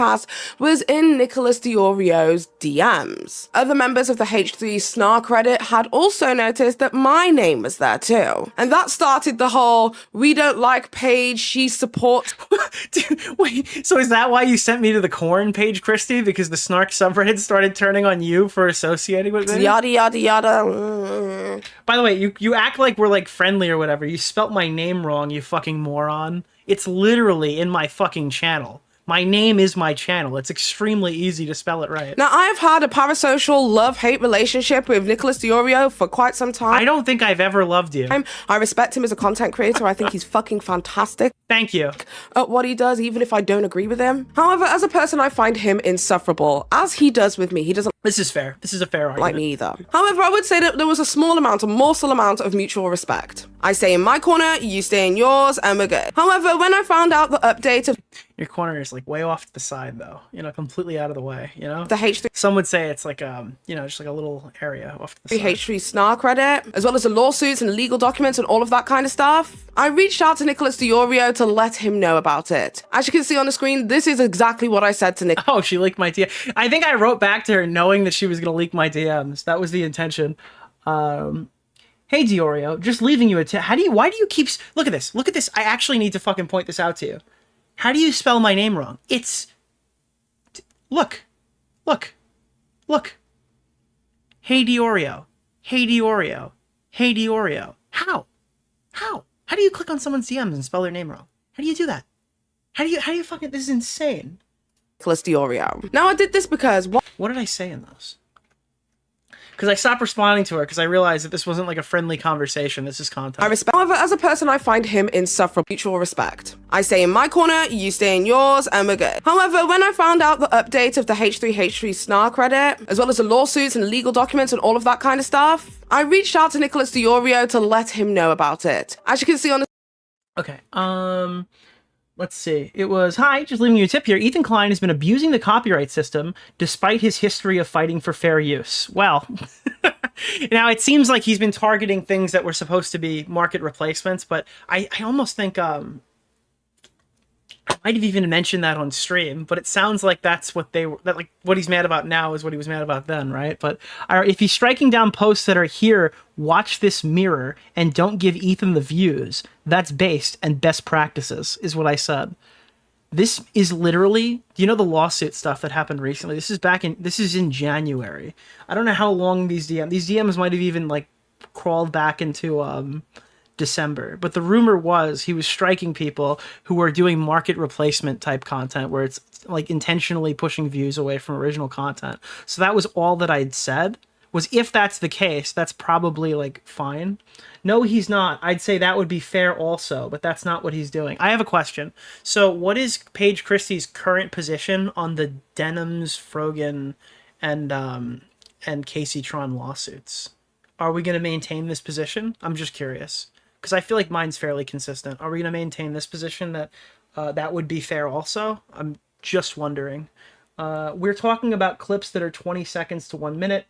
was in Nicholas DeOrio's DMs. Other members of the H3 Snark Reddit had also noticed that my name was there too. And that started the whole, we don't like Paige, she supports... Dude, wait, so is that why you sent me to the corn, Paige Christie? Because the Snark subreddit started turning on you for associating with me? Yada, yada, yada. By the way, you act like we're like friendly or whatever. You spelt my name wrong, you fucking moron. It's literally in my fucking channel. My name is my channel. It's extremely easy to spell it right. Now, I've had a parasocial love-hate relationship with Nicholas DeOrio for quite some time. I don't think I've ever loved you. I respect him as a content creator. I think he's fucking fantastic Thank you. at what he does, even if I don't agree with him. However, as a person, I find him insufferable, as he does with me. He doesn't This is fair. This is a fair argument. like me either. However, I would say that there was a morsel amount of mutual respect. I stay in my corner, you stay in yours, and we're good. However, when I found out the update of Your corner is like way off to the side though. You know, completely out of the way, you know? the H3 Some would say it's like you know, just like a little area off to the side. H3 Snark Reddit, as well as the lawsuits and legal documents and all of that kind of stuff, I reached out to Nicholas DeOrio to let him know about it. As you can see on the screen, this is exactly what I said to Nick. Oh, she leaked my DM. I think I wrote back to her knowing that she was going to leak my DMs. That was the intention. Hey, DeOrio, just leaving you a tip. Why do you keep... Look at this. Look at this. I actually need to fucking point this out to you. How do you spell my name wrong? It's... Look. Look. Look. Hey, DeOrio. Hey, DeOrio. Hey, DeOrio. How? How? How do you click on someone's DMs and spell their name wrong? How do you do that? How do you fucking... This is insane. Nicholas DeOrio. Now, I did this because... What did I say in those? Because I stopped responding to her because I realized that this wasn't like a friendly conversation. This is content. I respect. However, as a person, I find him insufferable. Mutual respect. I stay in my corner, you stay in yours, and we're good. However, when I found out the update of the H3H3 Snark Reddit, as well as the lawsuits and legal documents and all of that kind of stuff, I reached out to Nicholas DeOrio to let him know about it. As you can see on the... Okay, let's see. It was, hi, just leaving you a tip here. Ethan Klein has been abusing the copyright system despite his history of fighting for fair use. Well, now it seems like he's been targeting things that were supposed to be market replacements, but I almost think, I I might have even mentioned that on stream, but it sounds like that's what they were, that like what he's mad about now is what he was mad about then, right? But if he's striking down posts that are here, watch this mirror and don't give Ethan the views. That's based and best practices is what I said. This is literally, you know, the lawsuit stuff that happened recently. This is in January. I don't know how long these DMs might have even like crawled back into December, but the rumor was he was striking people who were doing market replacement type content where it's like intentionally pushing views away from original content. So that was all that I'd said, was if that's the case, that's probably like fine. No, he's not. I'd say that would be fair also, but that's not what he's doing. I have a question. So what is Paige Christie's current position on the Denims, Frogan, and Casey Tron lawsuits? Are we going to maintain this position? I'm just curious. Because I feel like mine's fairly consistent. Are we going to maintain this position that that would be fair also? I'm just wondering. We're talking about clips that are 20 seconds to 1 minute.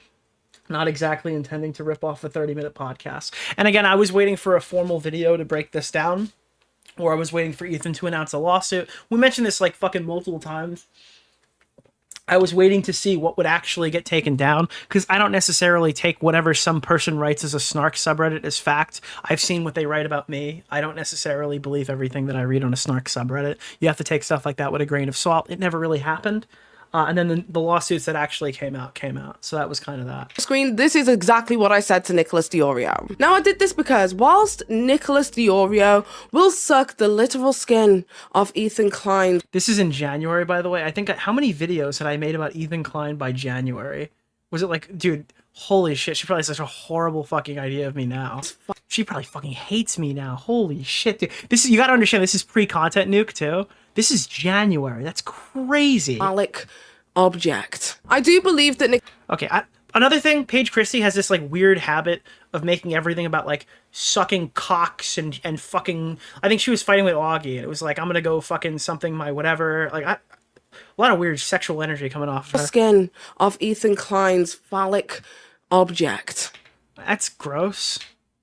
Not exactly intending to rip off a 30-minute podcast. And again, I was waiting for a formal video to break this down. Or I was waiting for Ethan to announce a lawsuit. We mentioned this like fucking multiple times. I was waiting to see what would actually get taken down, because I don't necessarily take whatever some person writes as a Snark subreddit as fact. I've seen what they write about me. I don't necessarily believe everything that I read on a Snark subreddit. You have to take stuff like that with a grain of salt. It never really happened. And then the lawsuits that actually came out. So that was kind of that. Screen, this is exactly what I said to Nicholas DeOrio. Now, I did this because whilst Nicholas DeOrio will suck the literal skin off Ethan Klein. This is in January, by the way. I think, how many videos had I made about Ethan Klein by January? Was it like, dude, holy shit, she probably has such a horrible fucking idea of me now. She probably fucking hates me now. Holy shit, dude. This is, you gotta understand, this is pre-content nuke, too. This is January. That's crazy. Phallic object. I do believe that Okay, another thing, Paige Christie has this like weird habit of making everything about like sucking cocks and fucking. I think she was fighting with Augie, and it was like, I'm gonna go fucking something my whatever. Like a lot of weird sexual energy coming off of her. Skin of Ethan Klein's phallic object. That's gross.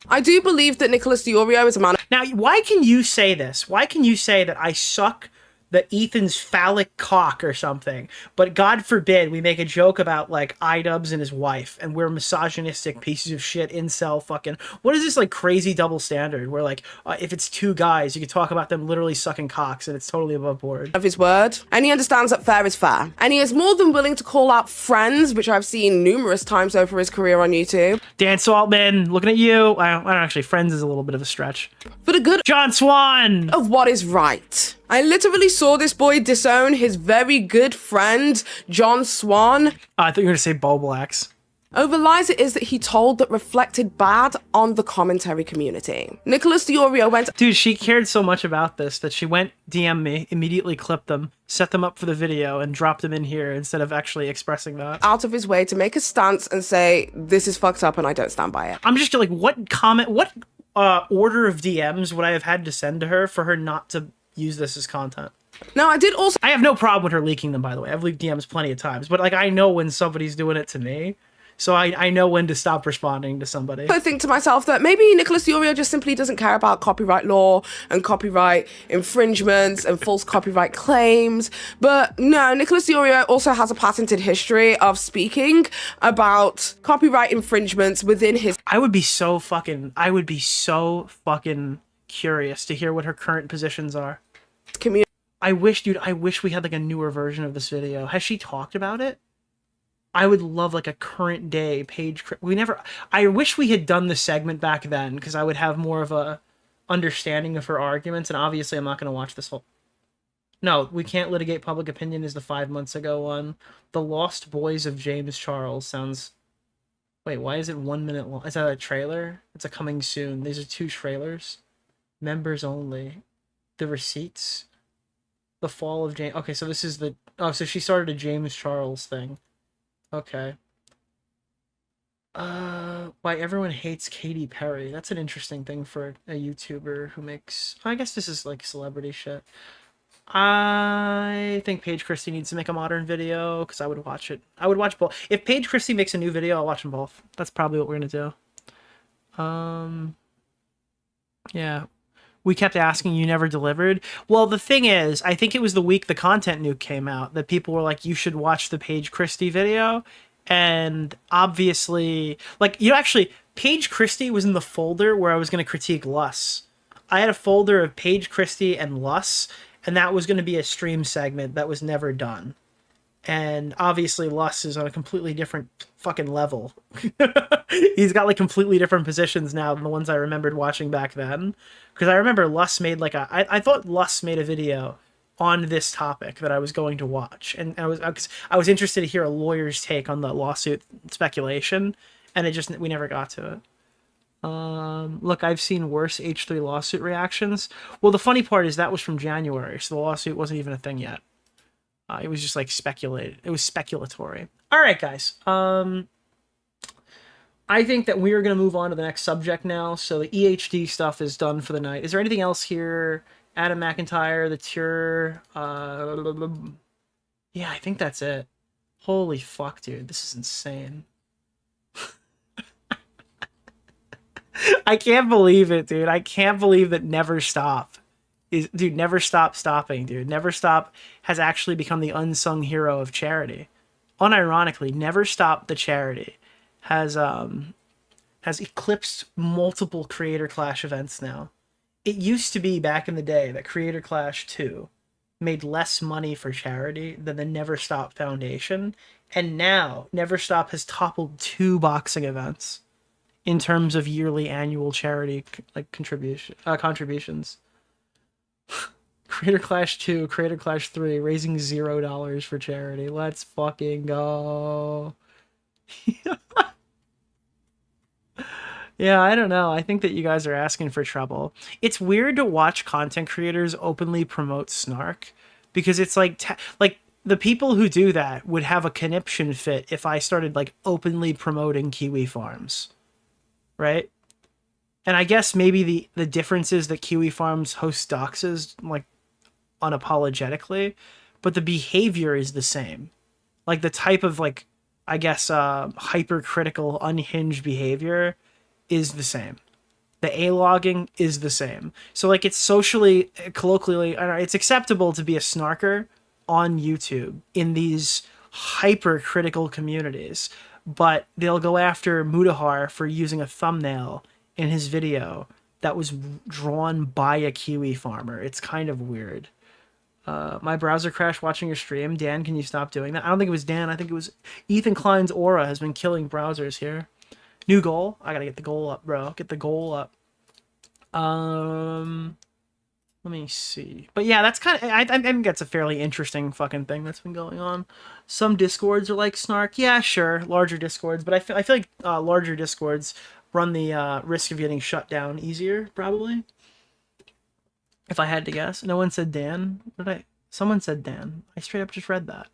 I do believe that Nicholas DeOrio is a man. Now, why can you say this? Why can you say that I suck the Ethan's phallic cock or something, but God forbid we make a joke about like iDubbbz and his wife, and we're misogynistic pieces of shit, incel fucking, what is this like crazy double standard where like if it's two guys you could talk about them literally sucking cocks and it's totally above board? Of his word, and he understands that fair is fair, and he is more than willing to call out friends, which I've seen numerous times over his career on YouTube. Dan Saltman, looking at you. I don't actually, friends is a little bit of a stretch. For the good John Swan of what is right. I literally saw this boy disown his very good friend, John Swan. I thought you were going to say Bo Blacks. Over lies it is that he told that reflected bad on the commentary community. Nicholas DeOrio went... Dude, she cared so much about this that she went DM me, immediately clipped them, set them up for the video, and dropped them in here instead of actually expressing that. Out of his way to make a stance and say, this is fucked up and I don't stand by it. I'm just like, what order of DMs would I have had to send to her for her not to use this as content? Now, I did also... I have no problem with her leaking them, by the way. I've leaked DMs plenty of times, but like I know when somebody's doing it to me, so I know when to stop responding to somebody. I think to myself that maybe Nicholas DeOrio just simply doesn't care about copyright law and copyright infringements and false copyright claims. But no, Nicholas DeOrio also has a patented history of speaking about copyright infringements within his... I would be so fucking curious to hear what her current positions are. community. I wish we had like a newer version of this video. Has she talked about it? I would love like a current day page. I wish we had done the segment back then, because I would have more of a understanding of her arguments. And obviously I'm not going to watch this whole... No, we can't litigate public opinion is the 5 months ago one. The Lost Boys of James Charles sounds... Wait, why is it 1 minute long? Is that a trailer? It's a coming soon. These are 2 trailers. Members only. The Receipts. The Fall of James... Okay, so this is the... Oh, so she started a James Charles thing. Okay. Why everyone hates Katy Perry. That's an interesting thing for a YouTuber who makes... I guess this is like celebrity shit. I think Paige Christie needs to make a modern video, because I would watch it. I would watch both. If Paige Christie makes a new video, I'll watch them both. That's probably what we're gonna do. Yeah. We kept asking, you never delivered. Well, the thing is, I think it was the week the content nuke came out that people were like, you should watch the Paige Christie video. And obviously, like, actually, Paige Christie was in the folder where I was going to critique Lus. I had a folder of Paige Christie and Lus, and that was going to be a stream segment that was never done. And obviously Lus is on a completely different fucking level. He's got like completely different positions now than the ones I remembered watching back then. Because I remember Lus made like I thought Lus made a video on this topic that I was going to watch. And I was interested to hear a lawyer's take on the lawsuit speculation. And we never got to it. Look, I've seen worse H3 lawsuit reactions. Well, the funny part is that was from January. So the lawsuit wasn't even a thing yet. It was just like speculated. It was speculatory. All right, guys. I think that we are going to move on to the next subject now. So the EHD stuff is done for the night. Is there anything else here? Adam McIntyre, the Tour. Yeah, I think that's it. Holy fuck, dude. This is insane. I can't believe it, dude. I can't believe that Never Stop dude, Never Stop stopping, dude. Never Stop has actually become the unsung hero of charity. Unironically, Never Stop the charity has eclipsed multiple Creator Clash events now. It used to be back in the day that Creator Clash 2 made less money for charity than the Never Stop Foundation, and now Never Stop has toppled 2 boxing events in terms of yearly annual charity like contributions. Creator Clash 2, Creator Clash 3, raising $0 for charity. Let's fucking go. Yeah, I don't know. I think that you guys are asking for trouble. It's weird to watch content creators openly promote Snark because it's like the people who do that would have a conniption fit if I started like openly promoting Kiwi Farms. Right? And I guess maybe the difference is that Kiwi Farms hosts doxes like unapologetically, but the behavior is the same. Like the type of like, I guess, hypercritical, unhinged behavior is the same. The A-logging is the same. So like it's socially, colloquially, I don't know, it's acceptable to be a snarker on YouTube in these hypercritical communities, but they'll go after Mudahar for using a thumbnail in his video that was drawn by a Kiwi farmer. It's kind of weird. My browser crashed watching your stream. Dan, can you stop doing that? I don't think it was Dan. I think it was Ethan Klein's aura has been killing browsers here. New goal. I gotta get the goal up, bro. Get the goal up. Let me see. But yeah, that's kind of... I think that's a fairly interesting fucking thing that's been going on. Some Discords are like Snark. Yeah, sure. Larger Discords. But I feel like larger Discords run the risk of getting shut down easier, probably. If I had to guess. No one said Dan. Someone said Dan. I straight up just read that.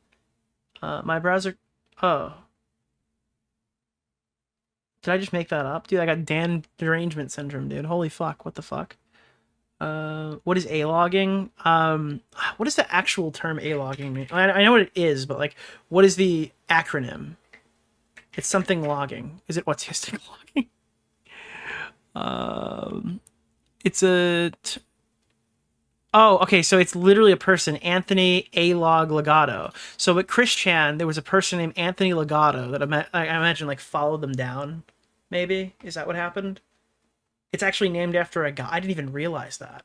My browser... Oh. Did I just make that up? Dude, I got Dan derangement syndrome, dude. Holy fuck. What the fuck? What is A-logging? What does the actual term A-logging mean? I know what it is, but like, what is the acronym? It's something logging. Is it autistic logging? It's a... Oh, okay, so it's literally a person, Anthony A-Log Legato. So at Chris Chan, there was a person named Anthony Legato that I imagine like followed them down, maybe? Is that what happened? It's actually named after a guy. I didn't even realize that.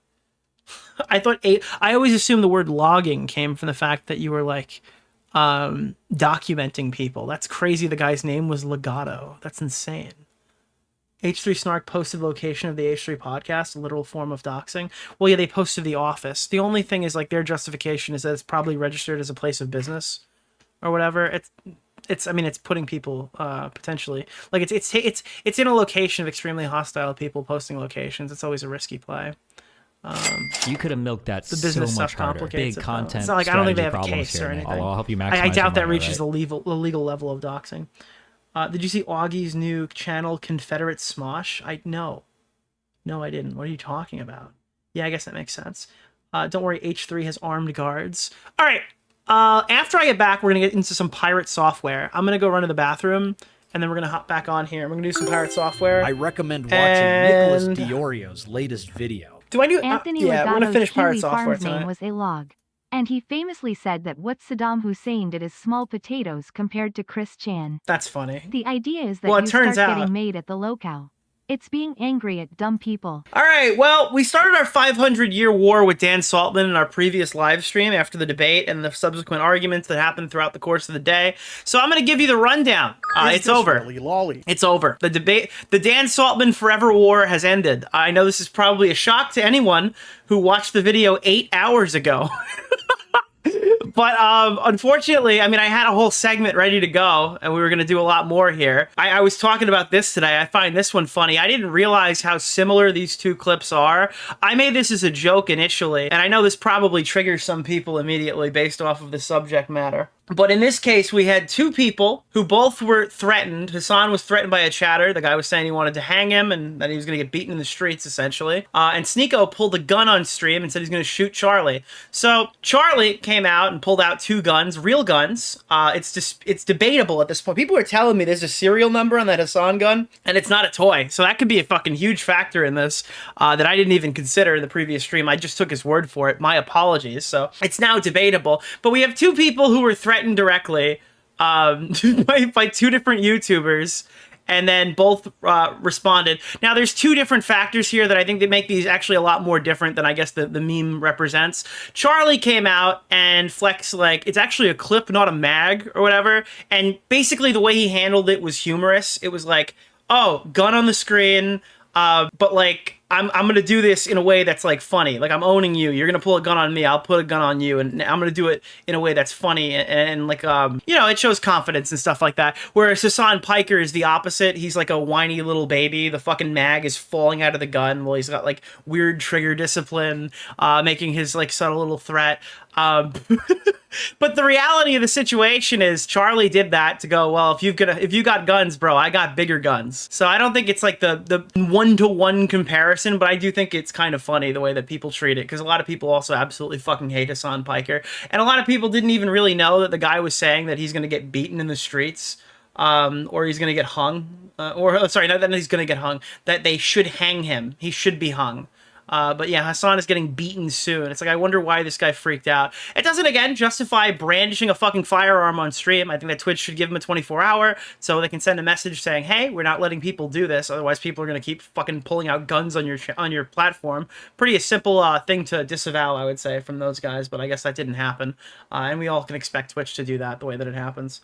I always assumed the word logging came from the fact that you were like documenting people. That's crazy. The guy's name was Legato. That's insane. H3 Snark posted location of the H3 podcast, a literal form of doxing. Well, yeah, they posted the office. The only thing is like their justification is that it's probably registered as a place of business or whatever. I mean, it's putting people potentially like it's in a location of extremely hostile people posting locations. It's always a risky play. You could have milked that the business so much stuff harder. complicates Big it, content. It's not like I don't think they have a strategy case or problems here, anything. I'll help you maximize I doubt your that money, reaches right? the legal level of doxing. Did you see Augie's new channel, Confederate Smosh? No, I didn't. What are you talking about? Yeah, I guess that makes sense. Don't worry, H3 has armed guards. All right. After I get back, we're going to get into some pirate software. I'm going to go run to the bathroom, and then we're going to hop back on here. We're going to do some pirate software. I recommend watching Nicholas DeOrio's latest video. Do I do? Anthony yeah, I'm gonna Legato's finish Kiwi Pirate Software farm's name tonight. was a log. And he famously said that what Saddam Hussein did is small potatoes compared to Chris Chan. That's funny. The idea is that Well, it you turns start out- getting made at the locale. It's being angry at dumb people. All right, well, we started our 500-year war with Dan Saltman in our previous live stream after the debate and the subsequent arguments that happened throughout the course of the day. So I'm going to give you the rundown. It's over. It's over. The debate, the Dan Saltman Forever War has ended. I know this is probably a shock to anyone who watched the video 8 hours ago. But unfortunately, I mean, I had a whole segment ready to go, and we were going to do a lot more here. I was talking about this today. I find this one funny. I didn't realize how similar these two clips are. I made this as a joke initially, and I know this probably triggers some people immediately based off of the subject matter. But in this case, we had two people who both were threatened. Hassan was threatened by a chatter. The guy was saying he wanted to hang him and that he was going to get beaten in the streets, essentially. And Sneeko pulled a gun on stream and said he's going to shoot Charlie. So Charlie came out and pulled out two guns, real guns. It's debatable at this point. People are telling me there's a serial number on that Hassan gun, and it's not a toy. So that could be a fucking huge factor in this that I didn't even consider in the previous stream. I just took his word for it. My apologies. So it's now debatable. But we have two people who were threatened directly by two different YouTubers, and then both responded. Now, there's two different factors here that I think that make these actually a lot more different than I guess the meme represents. Charlie came out and flexed like it's actually a clip, not a mag or whatever, and basically the way he handled it was humorous. It was like, oh, gun on the screen, but like I'm gonna do this in a way that's like funny. Like I'm owning you. You're gonna pull a gun on me. I'll put a gun on you, and I'm gonna do it in a way that's funny and like you know, it shows confidence and stuff like that. Whereas Hassan Piker is the opposite. He's like a whiny little baby. The fucking mag is falling out of the gun while he's got like weird trigger discipline, making his like subtle little threat. But the reality of the situation is Charlie did that to go, well, if you got guns, bro, I got bigger guns. So I don't think it's like the one-to-one comparison, but I do think it's kind of funny the way that people treat it, because a lot of people also absolutely fucking hate Hassan Piker. And a lot of people didn't even really know that the guy was saying that he's going to get beaten in the streets, or he's going to get hung, sorry, not that he's going to get hung, that they should hang him. He should be hung. But yeah, Hassan is getting beaten soon. It's like, I wonder why this guy freaked out. It doesn't, again, justify brandishing a fucking firearm on stream. I think that Twitch should give him a 24-hour so they can send a message saying, hey, we're not letting people do this. Otherwise, people are going to keep fucking pulling out guns on your platform. Pretty a simple thing to disavow, I would say, from those guys. But I guess that didn't happen. And we all can expect Twitch to do that the way that it happens.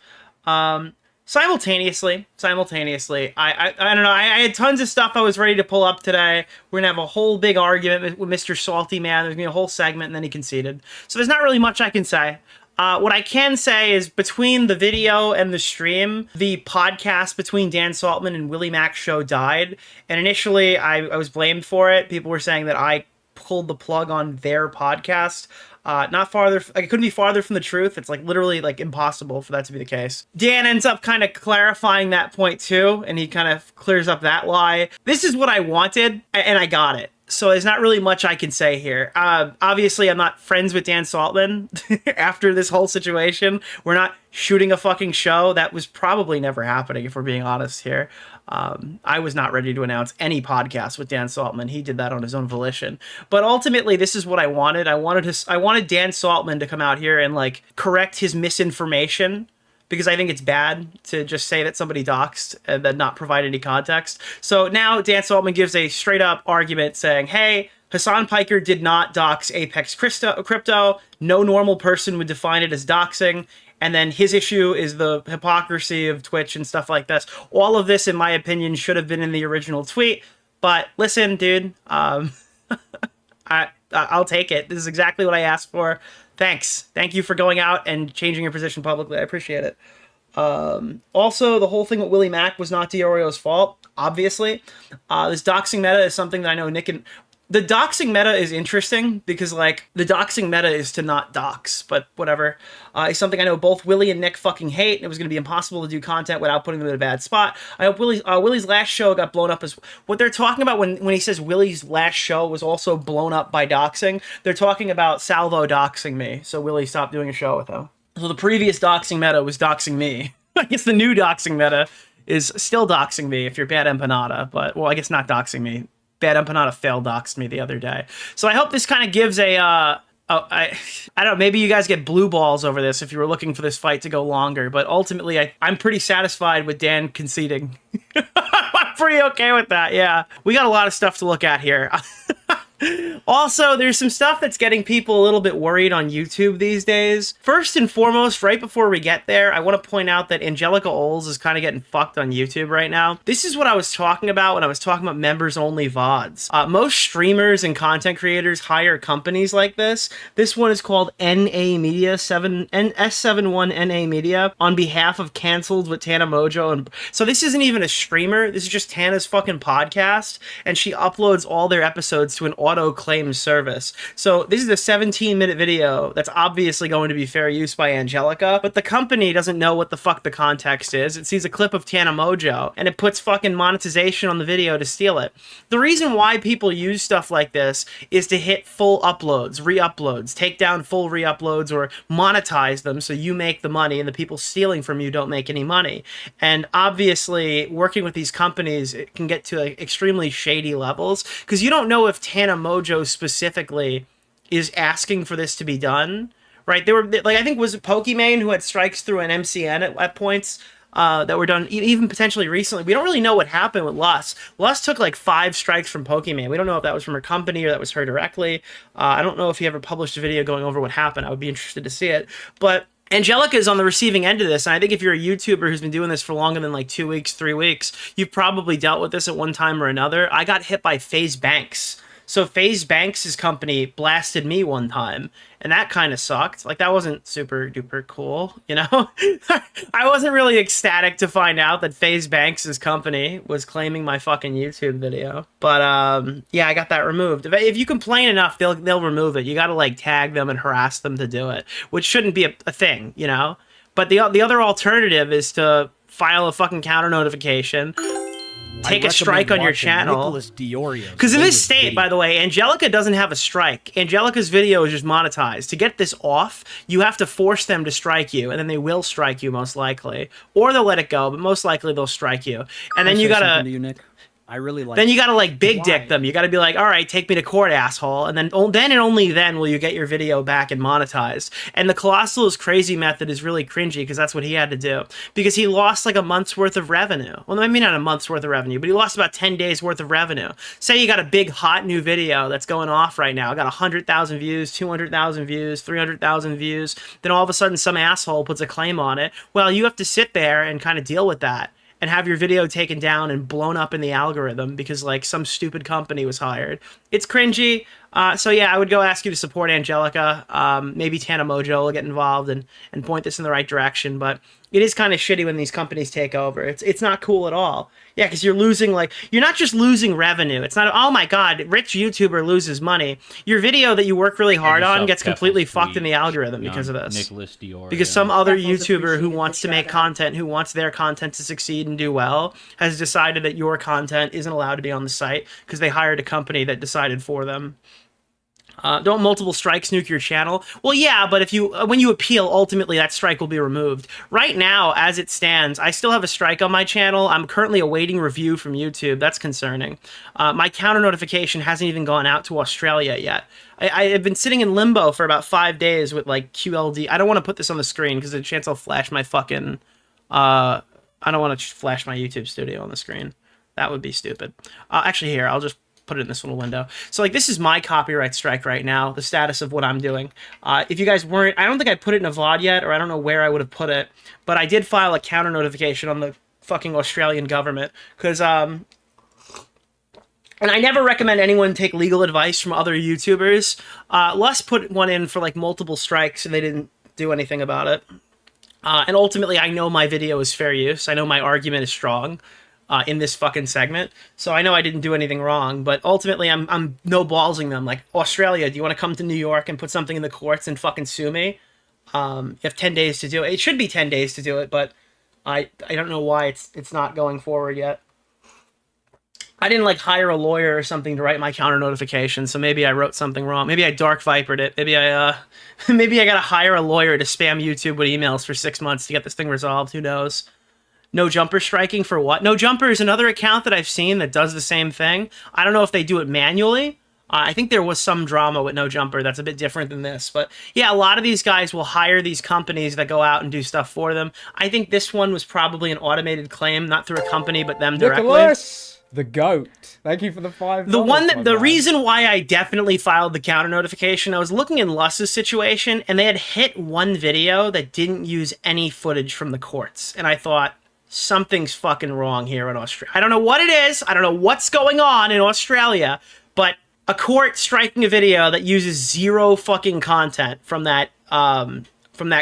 Simultaneously, I don't know, I had tons of stuff I was ready to pull up today. We're gonna have a whole big argument with Mr. Salty Man. There's gonna be a whole segment, and then he conceded. So there's not really much I can say. What I can say is between the video and the stream, the podcast between Dan Saltman and Willie Mac's show died. And initially, I was blamed for it. People were saying that I pulled the plug on their podcast. Not farther, like, it couldn't be farther from the truth. It's like literally like impossible for that to be the case. Dan ends up kind of clarifying that point too, and he kind of clears up that lie. This is what I wanted, and I got it. So there's not really much I can say here. Obviously, I'm not friends with Dan Saltman after this whole situation. We're not shooting a fucking show. That was probably never happening, if we're being honest here. I was not ready to announce any podcast with Dan Saltman. He did that on his own volition. But ultimately, this is what I wanted. I wanted Dan Saltman to come out here and like correct his misinformation, because I think it's bad to just say that somebody doxed and then not provide any context. So now Dan Saltman gives a straight up argument saying, hey, Hassan Piker did not dox Apex Crypto. No normal person would define it as doxing. And then his issue is the hypocrisy of Twitch and stuff like this. All of this, in my opinion, should have been in the original tweet. But listen, dude, I'll take it. This is exactly what I asked for. Thanks. Thank you for going out and changing your position publicly. I appreciate it. Also, the whole thing with Willie Mac was not DeOrio's fault, obviously. This doxing meta is something that I know Nick and... The doxing meta is interesting because, like, the doxing meta is to not dox, but whatever. It's something I know both Willie and Nick fucking hate, and it was going to be impossible to do content without putting them in a bad spot. I hope Willie's last show got blown up as... What they're talking about when he says Willie's last show was also blown up by doxing, they're talking about Salvo doxing me, so Willie stopped doing a show with him. So the previous doxing meta was doxing me. I guess the new doxing meta is still doxing me if you're bad empanada, but, well, I guess not doxing me Bad Empanada fail doxed me the other day. So I hope this kind of gives a, I don't know, maybe you guys get blue balls over this if you were looking for this fight to go longer, but ultimately I'm pretty satisfied with Dan conceding. I'm pretty okay with that, yeah. We got a lot of stuff to look at here. Also, there's some stuff that's getting people a little bit worried on YouTube these days. First and foremost, right before we get there, I want to point out that Angelika Oles is kind of getting fucked on YouTube right now. This is what I was talking about when I was talking about members-only VODs. Most streamers and content creators hire companies like this. This one is called NA Media, S71 NA Media, on behalf of Cancelled with Tana Mojo. And so this isn't even a streamer. This is just Tana's fucking podcast, and she uploads all their episodes to an auto-claim service. So this is a 17-minute video that's obviously going to be fair use by Angelika, but the company doesn't know what the fuck the context is. It sees a clip of Tana Mojo, and it puts fucking monetization on the video to steal it. The reason why people use stuff like this is to hit full uploads, re-uploads, take down full re-uploads, or monetize them so you make the money and the people stealing from you don't make any money. And obviously, working with these companies, it can get to like, extremely shady levels, because you don't know if Tana Mojo specifically is asking for this to be done, right? They were like, I think was it Pokimane who had strikes through an MCN at points that were done even potentially recently. We don't really know what happened with Lus. Lus took like 5 strikes from Pokimane. We don't know if that was from her company or that was her directly. I don't know if he ever published a video going over what happened. I would be interested to see it, but Angelika is on the receiving end of this, and I think if you're a YouTuber who's been doing this for longer than like 2 weeks, 3 weeks, you've probably dealt with this at one time or another. I got hit by FaZe Banks. So FaZe Banks' company blasted me one time, and that kind of sucked. Like, that wasn't super duper cool, you know? I wasn't really ecstatic to find out that FaZe Banks' company was claiming my fucking YouTube video. But, yeah, I got that removed. If you complain enough, they'll remove it. You gotta, like, tag them and harass them to do it, which shouldn't be a thing, you know? But the other alternative is to file a fucking counter notification, take a strike on your channel. Nicholas DeOrio. Because in this state, by the way, Angelika doesn't have a strike. Angelika's video is just monetized. To get this off, you have to force them to strike you, and then they will strike you most likely. Or they'll let it go, but most likely they'll strike you. And then you gotta... To you, Nick? I really like. Then you gotta like big dick them. You gotta be like, all right, take me to court, asshole. And then and only then will you get your video back and monetized. And the Colossal's crazy method is really cringy because that's what he had to do. Because he lost like a month's worth of revenue. Well, I mean not a month's worth of revenue, but he lost about 10 days worth of revenue. Say you got a big hot new video that's going off right now. Got 100,000 views, 200,000 views, 300,000 views. Then all of a sudden some asshole puts a claim on it. Well, you have to sit there and kind of deal with that, and have your video taken down and blown up in the algorithm because like some stupid company was hired. It's cringy. So yeah, I would go ask you to support Angelika. Maybe Tana Mojo will get involved and point this in the right direction. But it is kind of shitty when these companies take over. It's not cool at all. Yeah, because you're losing, like, you're not just losing revenue. It's not, oh my god, rich YouTuber loses money. Your video that you work really hard on gets completely fucked in the algorithm because of this. Nicholas DeOrio. Because some other YouTuber who wants to make content, who wants their content to succeed and do well, has decided that your content isn't allowed to be on the site because they hired a company that decided for them. Don't multiple strikes nuke your channel? Well, yeah, but if when you appeal, ultimately that strike will be removed. Right now, as it stands, I still have a strike on my channel. I'm currently awaiting review from YouTube. That's concerning. My counter notification hasn't even gone out to Australia yet. I have been sitting in limbo for about 5 days with like QLD. I don't want to put this on the screen because there's a chance I'll flash my fucking... I don't want to flash my YouTube studio on the screen. That would be stupid. Actually, here, I'll just put it in this little window. So like this is my copyright strike right now, the status of what I'm doing. If you guys weren't, I don't think I put it in a VOD yet, or I don't know where I would have put it, but I did file a counter notification on the fucking Australian government because and I never recommend anyone take legal advice from other YouTubers. Lus put one in for like multiple strikes and they didn't do anything about it. And ultimately I know my video is fair use. I know my argument is strong. In this fucking segment, so I know I didn't do anything wrong, but ultimately I'm no ballsing them. Like, Australia, do you want to come to New York and put something in the courts and fucking sue me? You have 10 days to do it. It should be 10 days to do it, but I don't know why it's not going forward yet. I didn't like hire a lawyer or something to write my counter notification, so maybe I wrote something wrong. Maybe I dark vipered it. Maybe I maybe I gotta hire a lawyer to spam YouTube with emails for 6 months to get this thing resolved. Who knows? No Jumper striking for what? No Jumper is another account that I've seen that does the same thing. I don't know if they do it manually. I think there was some drama with No Jumper that's a bit different than this. But yeah, a lot of these guys will hire these companies that go out and do stuff for them. I think this one was probably an automated claim, not through a company, but them directly. Nicholas, the GOAT. Thank you for the $5. The reason why I definitely filed the counter notification, I was looking in Luss's situation, and they had hit one video that didn't use any footage from the courts. And I thought, something's fucking wrong here in Australia. I don't know what it is. I don't know what's going on in Australia, but a court striking a video that uses zero fucking content from that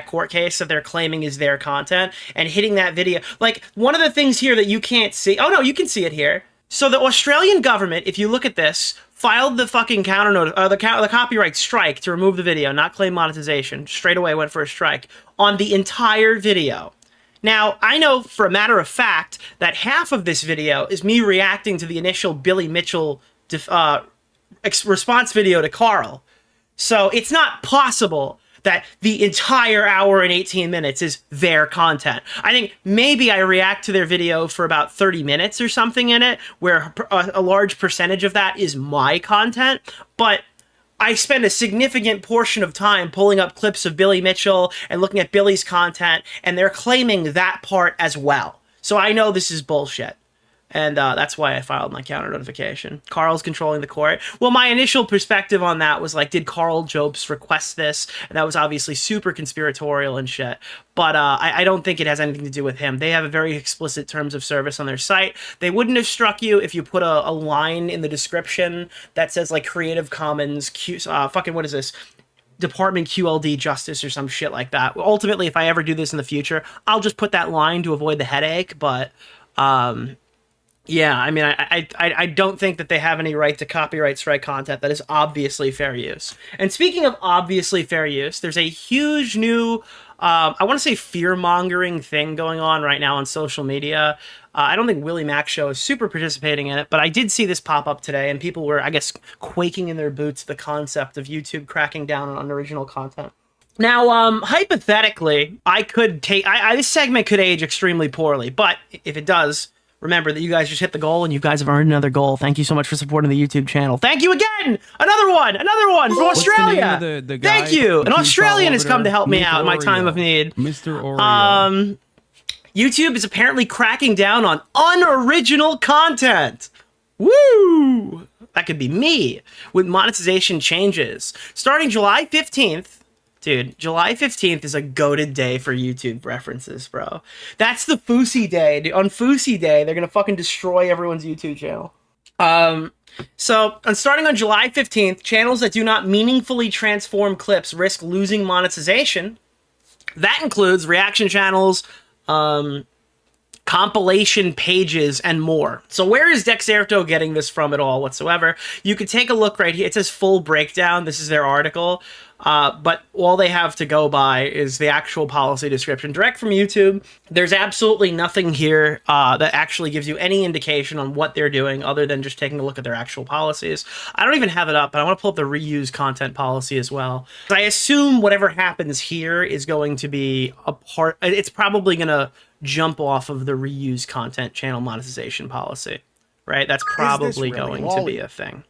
court case that they're claiming is their content and hitting that video. Like, one of the things here that you can't see. Oh no, you can see it here. So the Australian government, if you look at this, filed the fucking the copyright strike to remove the video, not claim monetization. Straight away went for a strike on the entire video. Now, I know for a matter of fact that half of this video is me reacting to the initial Billy Mitchell response video to Carl. So it's not possible that the entire hour and 18 minutes is their content. I think maybe I react to their video for about 30 minutes or something in it, where a large percentage of that is my content, but I spend a significant portion of time pulling up clips of Billy Mitchell and looking at Billy's content, and they're claiming that part as well. So I know this is bullshit. And that's why I filed my counter notification. Carl's controlling the court. Well, my initial perspective on that was like, did Carl Jobst request this? And that was obviously super conspiratorial and shit. But I don't think it has anything to do with him. They have a very explicit terms of service on their site. They wouldn't have struck you if you put a line in the description that says like Creative Commons, what is this? Department QLD Justice or some shit like that. Ultimately, if I ever do this in the future, I'll just put that line to avoid the headache. But yeah, I mean, I don't think that they have any right to copyright strike content that is obviously fair use. And speaking of obviously fair use, there's a huge new, I want to say fear-mongering thing going on right now on social media. I don't think Willie Mac Show is super participating in it, but I did see this pop up today, and people were, I guess, quaking in their boots at the concept of YouTube cracking down on unoriginal content. Now, hypothetically, this segment could age extremely poorly, but if it does, remember that you guys just hit the goal, and you guys have earned another goal. Thank you so much for supporting the YouTube channel. Thank you again! Another one from Australia! The guy, thank you! An Australian has come to help me out in my time of need. Mr. Oreo. YouTube is apparently cracking down on unoriginal content. Woo! That could be me. With monetization changes. Starting July 15th, dude, July 15th is a goated day for YouTube references, bro. That's the Fousey day. Dude, on Fousey day, they're going to fucking destroy everyone's YouTube channel. So, starting on July 15th, channels that do not meaningfully transform clips risk losing monetization. That includes reaction channels, compilation pages, and more. So where is Dexerto getting this from at all whatsoever? You could take a look right here. It says full breakdown. This is their article. But all they have to go by is the actual policy description direct from YouTube. There's absolutely nothing here that actually gives you any indication on what they're doing other than just taking a look at their actual policies. I don't even have it up, but I want to pull up the reuse content policy as well. I assume whatever happens here is going to be a part, it's probably going to jump off of the reuse content channel monetization policy, right? That's probably going to be a thing.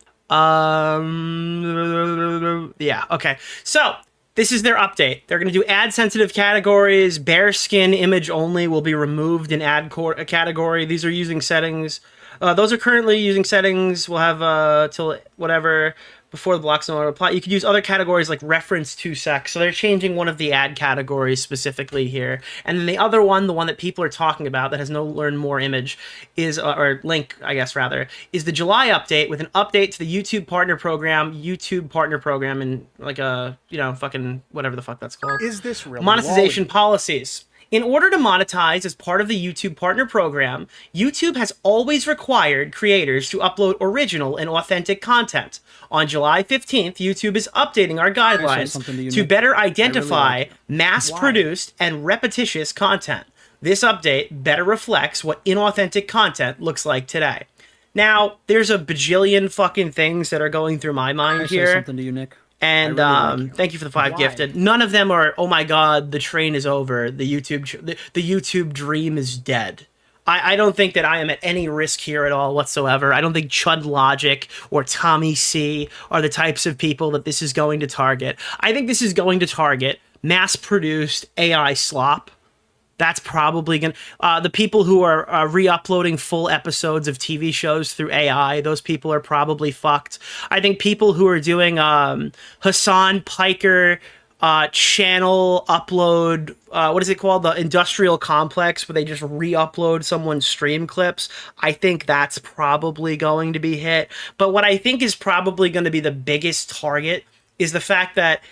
Yeah, okay. So, this is their update. They're going to do ad-sensitive categories. Bare skin image only will be removed in ad category. These are using settings. Those are currently using settings. We'll have till whatever before the blocks no longer apply. You could use other categories like reference to sex. So they're changing one of the ad categories specifically here. And then the other one, the one that people are talking about that has no learn more image is, or link, I guess rather, is the July update with an update to the YouTube partner program, and like a, fucking whatever the fuck that's called. Is this real? Monetization policies. In order to monetize as part of the YouTube Partner Program, YouTube has always required creators to upload original and authentic content. On July 15th, YouTube is updating our guidelines to better identify mass-produced and repetitious content. This update better reflects what inauthentic content looks like today. Now, there's a bajillion fucking things that are going through my mind here. Say something to you, Nick. And thank you for the 5 gifted. None of them are, oh my god, the train is over. The YouTube dream is dead. I don't think that I am at any risk here at all whatsoever. I don't think Chud Logic or Tommy C are the types of people that this is going to target. I think this is going to target mass-produced AI slop. That's probably going to... the people who are re-uploading full episodes of TV shows through AI, those people are probably fucked. I think people who are doing Hassan Piker channel upload, what is it called? The industrial complex, where they just re-upload someone's stream clips. I think that's probably going to be hit. But what I think is probably going to be the biggest target is the fact that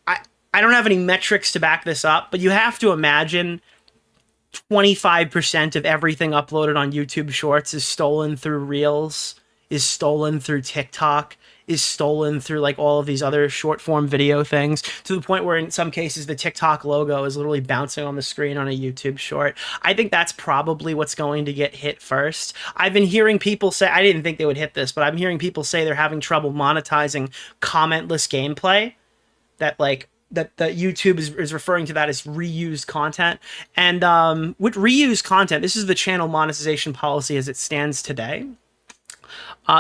I don't have any metrics to back this up, but you have to imagine 25% of everything uploaded on YouTube Shorts is stolen through Reels, is stolen through TikTok, is stolen through like all of these other short form video things, to the point where in some cases the TikTok logo is literally bouncing on the screen on a YouTube short. I think that's probably what's going to get hit first. I've been hearing people say, I didn't think they would hit this, but I'm hearing people say they're having trouble monetizing commentless gameplay, that like that YouTube is referring to that as reused content. And with reused content, this is the channel monetization policy as it stands today.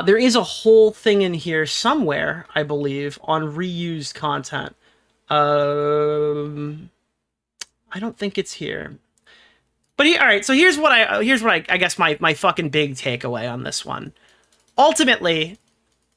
There is a whole thing in here somewhere, I believe, on reused content. I don't think it's here. But all right, so here's what I guess my fucking big takeaway on this one. Ultimately,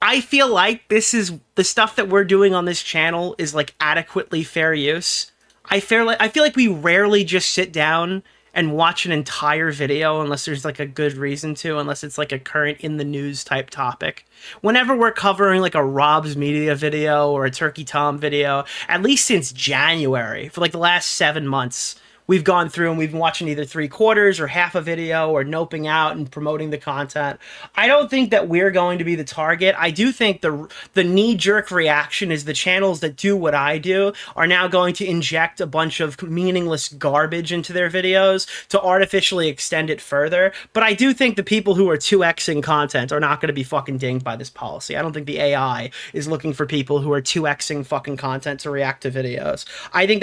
I feel like this is the stuff that we're doing on this channel is like adequately fair use. I feel like we rarely just sit down and watch an entire video unless there's like a good reason to, unless it's like a current in the news type topic. Whenever we're covering like a Rob's Media video or a Turkey Tom video, at least since January, for like the last 7 months, we've gone through and we've been watching either 3/4 or half a video or noping out and promoting the content. I don't think that we're going to be the target. I do think the knee-jerk reaction is the channels that do what I do are now going to inject a bunch of meaningless garbage into their videos to artificially extend it further. But I do think the people who are 2xing content are not going to be fucking dinged by this policy. I don't think the AI is looking for people who are 2xing fucking content to react to videos. I think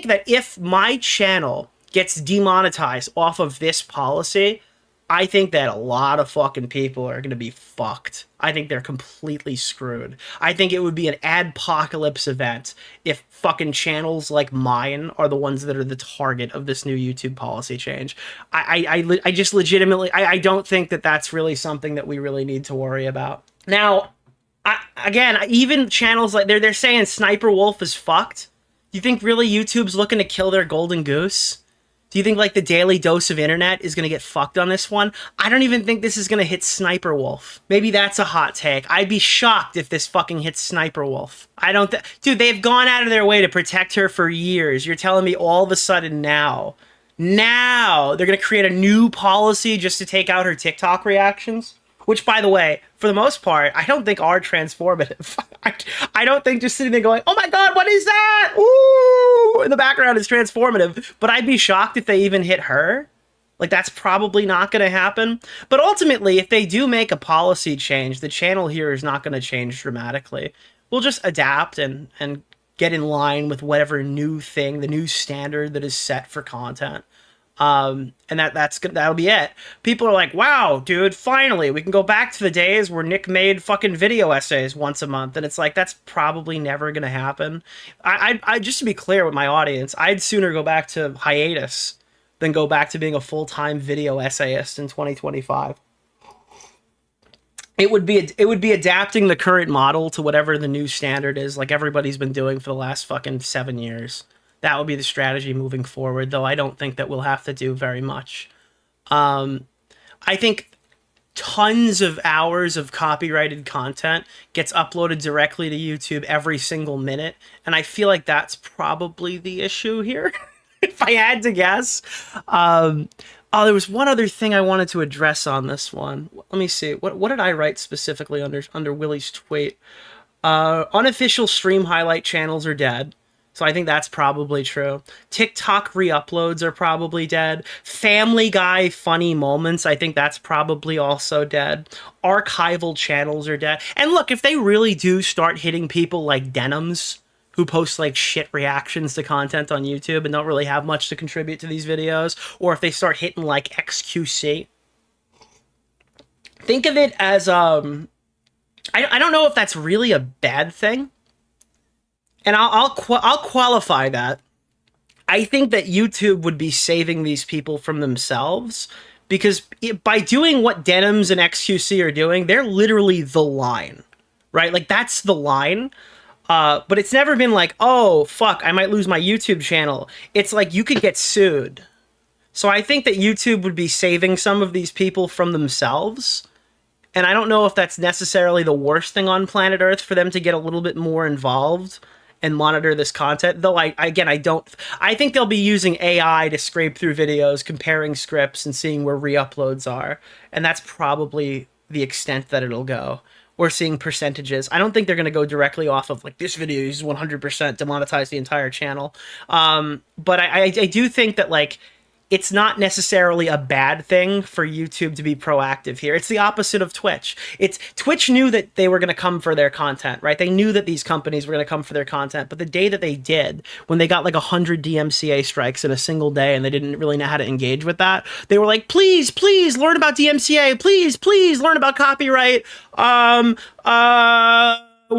that if my channel gets demonetized off of this policy, I think that a lot of fucking people are going to be fucked. I think they're completely screwed. I think it would be an adpocalypse event if fucking channels like mine are the ones that are the target of this new YouTube policy change. I just legitimately, I don't think that that's really something that we really need to worry about. Now, again, even channels like, they're saying Sniper Wolf is fucked. Do you think really YouTube's looking to kill their golden goose? Do you think like the Daily Dose of Internet is going to get fucked on this one? I don't even think this is going to hit Sniper Wolf. Maybe that's a hot take. I'd be shocked if this fucking hits Sniper Wolf. I don't dude, they've gone out of their way to protect her for years. You're telling me all of a sudden now they're going to create a new policy just to take out her TikTok reactions? Which, by the way, for the most part, I don't think are transformative. I don't think just sitting there going, oh my god, what is that? Ooh! In the background is transformative. But I'd be shocked if they even hit her. Like, that's probably not going to happen. But ultimately, if they do make a policy change, the channel here is not going to change dramatically. We'll just adapt and get in line with whatever new thing, the new standard that is set for content. And that'll be it. People are like, wow, dude, finally we can go back to the days where Nick made fucking video essays once a month. And it's like, that's probably never going to happen. I just to be clear with my audience, I'd sooner go back to hiatus than go back to being a full-time video essayist in 2025. It would be adapting the current model to whatever the new standard is, like everybody's been doing for the last fucking 7 years. That would be the strategy moving forward, though I don't think that we'll have to do very much. I think tons of hours of copyrighted content gets uploaded directly to YouTube every single minute, and I feel like that's probably the issue here, if I had to guess. Oh, there was one other thing I wanted to address on this one. Let me see. What did I write specifically under Willie's tweet? Unofficial stream highlight channels are dead. So I think that's probably true. TikTok re-uploads are probably dead. Family Guy funny moments, I think that's probably also dead. Archival channels are dead. And look, if they really do start hitting people like Denims, who post like shit reactions to content on YouTube and don't really have much to contribute to these videos, or if they start hitting like XQC. Think of it as I don't know if that's really a bad thing, and I'll qualify that. I think that YouTube would be saving these people from themselves, because by doing what Denims and XQC are doing, they're literally the line, right? Like, that's the line. But it's never been like, oh, fuck, I might lose my YouTube channel. It's like you could get sued. So I think that YouTube would be saving some of these people from themselves. And I don't know if that's necessarily the worst thing on planet Earth for them to get a little bit more involved and monitor this content. Though, I think they'll be using AI to scrape through videos, comparing scripts and seeing where re-uploads are. And that's probably the extent that it'll go. Or seeing percentages. I don't think they're going to go directly off of, like, this video is 100% demonetize the entire channel. But I do think that, like, it's not necessarily a bad thing for YouTube to be proactive here. It's the opposite of Twitch. Twitch knew that they were going to come for their content, right? They knew that these companies were going to come for their content, but the day that they did, when they got like 100 DMCA strikes in a single day and they didn't really know how to engage with that, they were like, please, please learn about DMCA. Please, please learn about copyright. We're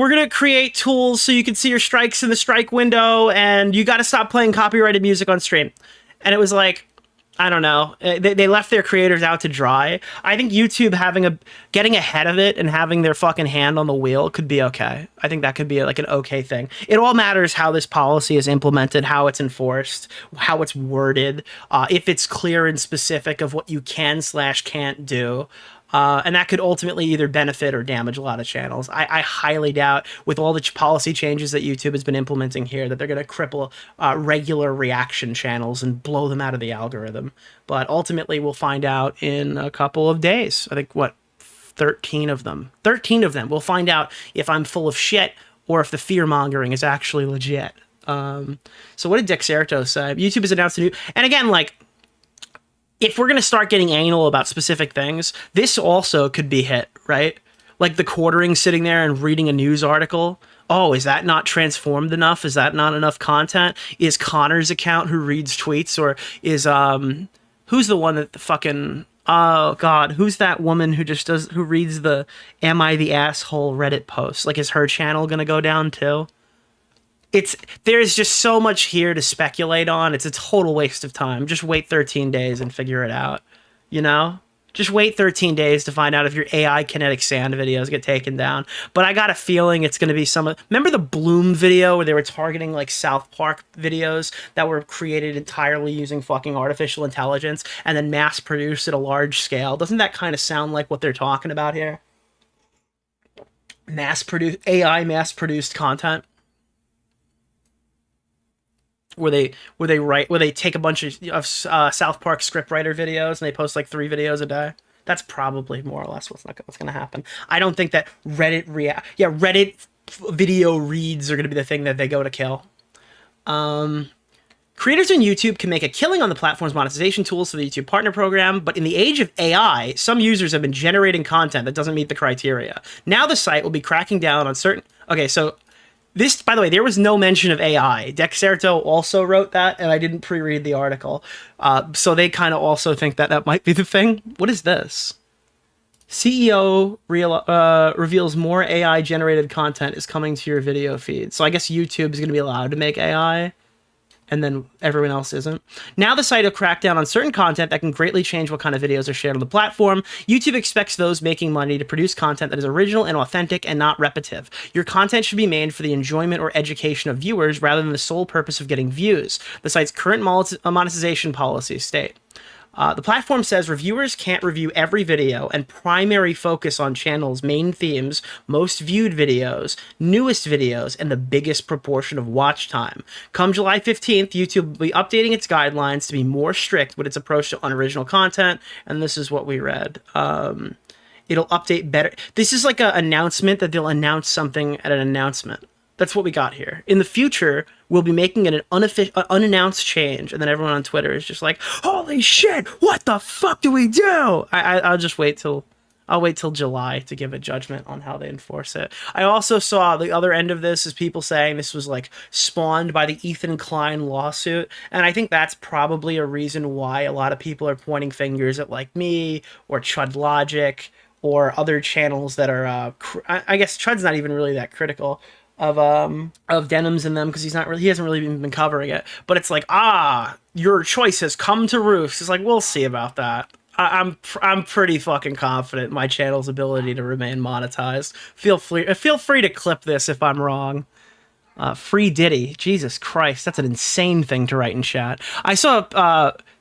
going to create tools so you can see your strikes in the strike window, and you got to stop playing copyrighted music on stream. And it was like, I don't know. They left their creators out to dry. I think YouTube getting ahead of it and having their fucking hand on the wheel could be okay. I think that could be like an okay thing. It all matters how this policy is implemented, how it's enforced, how it's worded, if it's clear and specific of what you can/can't do. And that could ultimately either benefit or damage a lot of channels. I highly doubt, with all the policy changes that YouTube has been implementing here, that they're going to cripple regular reaction channels and blow them out of the algorithm. But ultimately, we'll find out in a couple of days. I think, 13 of them. 13 of them. We'll find out if I'm full of shit or if the fear-mongering is actually legit. So what did Dexerto say? YouTube has announced a new... And again, like... if we're going to start getting anal about specific things, this also could be hit, right? Like the quartering sitting there and reading a news article. Oh, is that not transformed enough? Is that not enough content? Is Connor's account who reads tweets, or is, who's the one that the fucking, oh God, who's that woman who reads the Am I the Asshole Reddit posts? Like, is her channel going to go down too? There's just so much here to speculate on. It's a total waste of time. Just wait 13 days and figure it out. You know? Just wait 13 days to find out if your AI kinetic sand videos get taken down. But I got a feeling it's going to be remember the Bloom video where they were targeting like South Park videos that were created entirely using fucking artificial intelligence and then mass produced at a large scale? Doesn't that kind of sound like what they're talking about here? AI mass produced content? Where they take a bunch of South Park scriptwriter videos and they post like 3 videos a day. That's probably more or less what's going to happen. I don't think that Reddit video reads are going to be the thing that they go to kill. Creators on YouTube can make a killing on the platform's monetization tools for the YouTube Partner Program, but in the age of AI, some users have been generating content that doesn't meet the criteria. Now the site will be cracking down on certain... Okay, so... this, by the way, there was no mention of AI. Dexerto also wrote that, and I didn't pre-read the article. So they kind of also think that might be the thing. What is this? CEO reveals more AI-generated content is coming to your video feed. So I guess YouTube is going to be allowed to make AI, and then everyone else isn't. Now the site will crack down on certain content that can greatly change what kind of videos are shared on the platform. YouTube expects those making money to produce content that is original and authentic and not repetitive. Your content should be made for the enjoyment or education of viewers rather than the sole purpose of getting views, the site's current monetization policies state. The platform says reviewers can't review every video and primary focus on channels' main themes, most viewed videos, newest videos, and the biggest proportion of watch time. Come July 15th, YouTube will be updating its guidelines to be more strict with its approach to unoriginal content, and this is what we read. It'll update better. This is like an announcement that they'll announce something at an announcement. That's what we got here. In the future, we'll be making an unannounced change, and then everyone on Twitter is just like, holy shit, what the fuck do we do? I'll just wait till I'll wait till July to give a judgment on how they enforce it. I also saw the other end of this is people saying this was like spawned by the Ethan Klein lawsuit. And I think that's probably a reason why a lot of people are pointing fingers at like me or Chud Logic or other channels that are, I guess Chud's not even really that critical of Denims in them because he hasn't really been covering it. But it's like, your choice has come to roost. It's like, we'll see about that. I'm pretty fucking confident in my channel's ability to remain monetized. Feel free to clip this if I'm wrong. Free Diddy. Jesus Christ, that's an insane thing to write in chat. I saw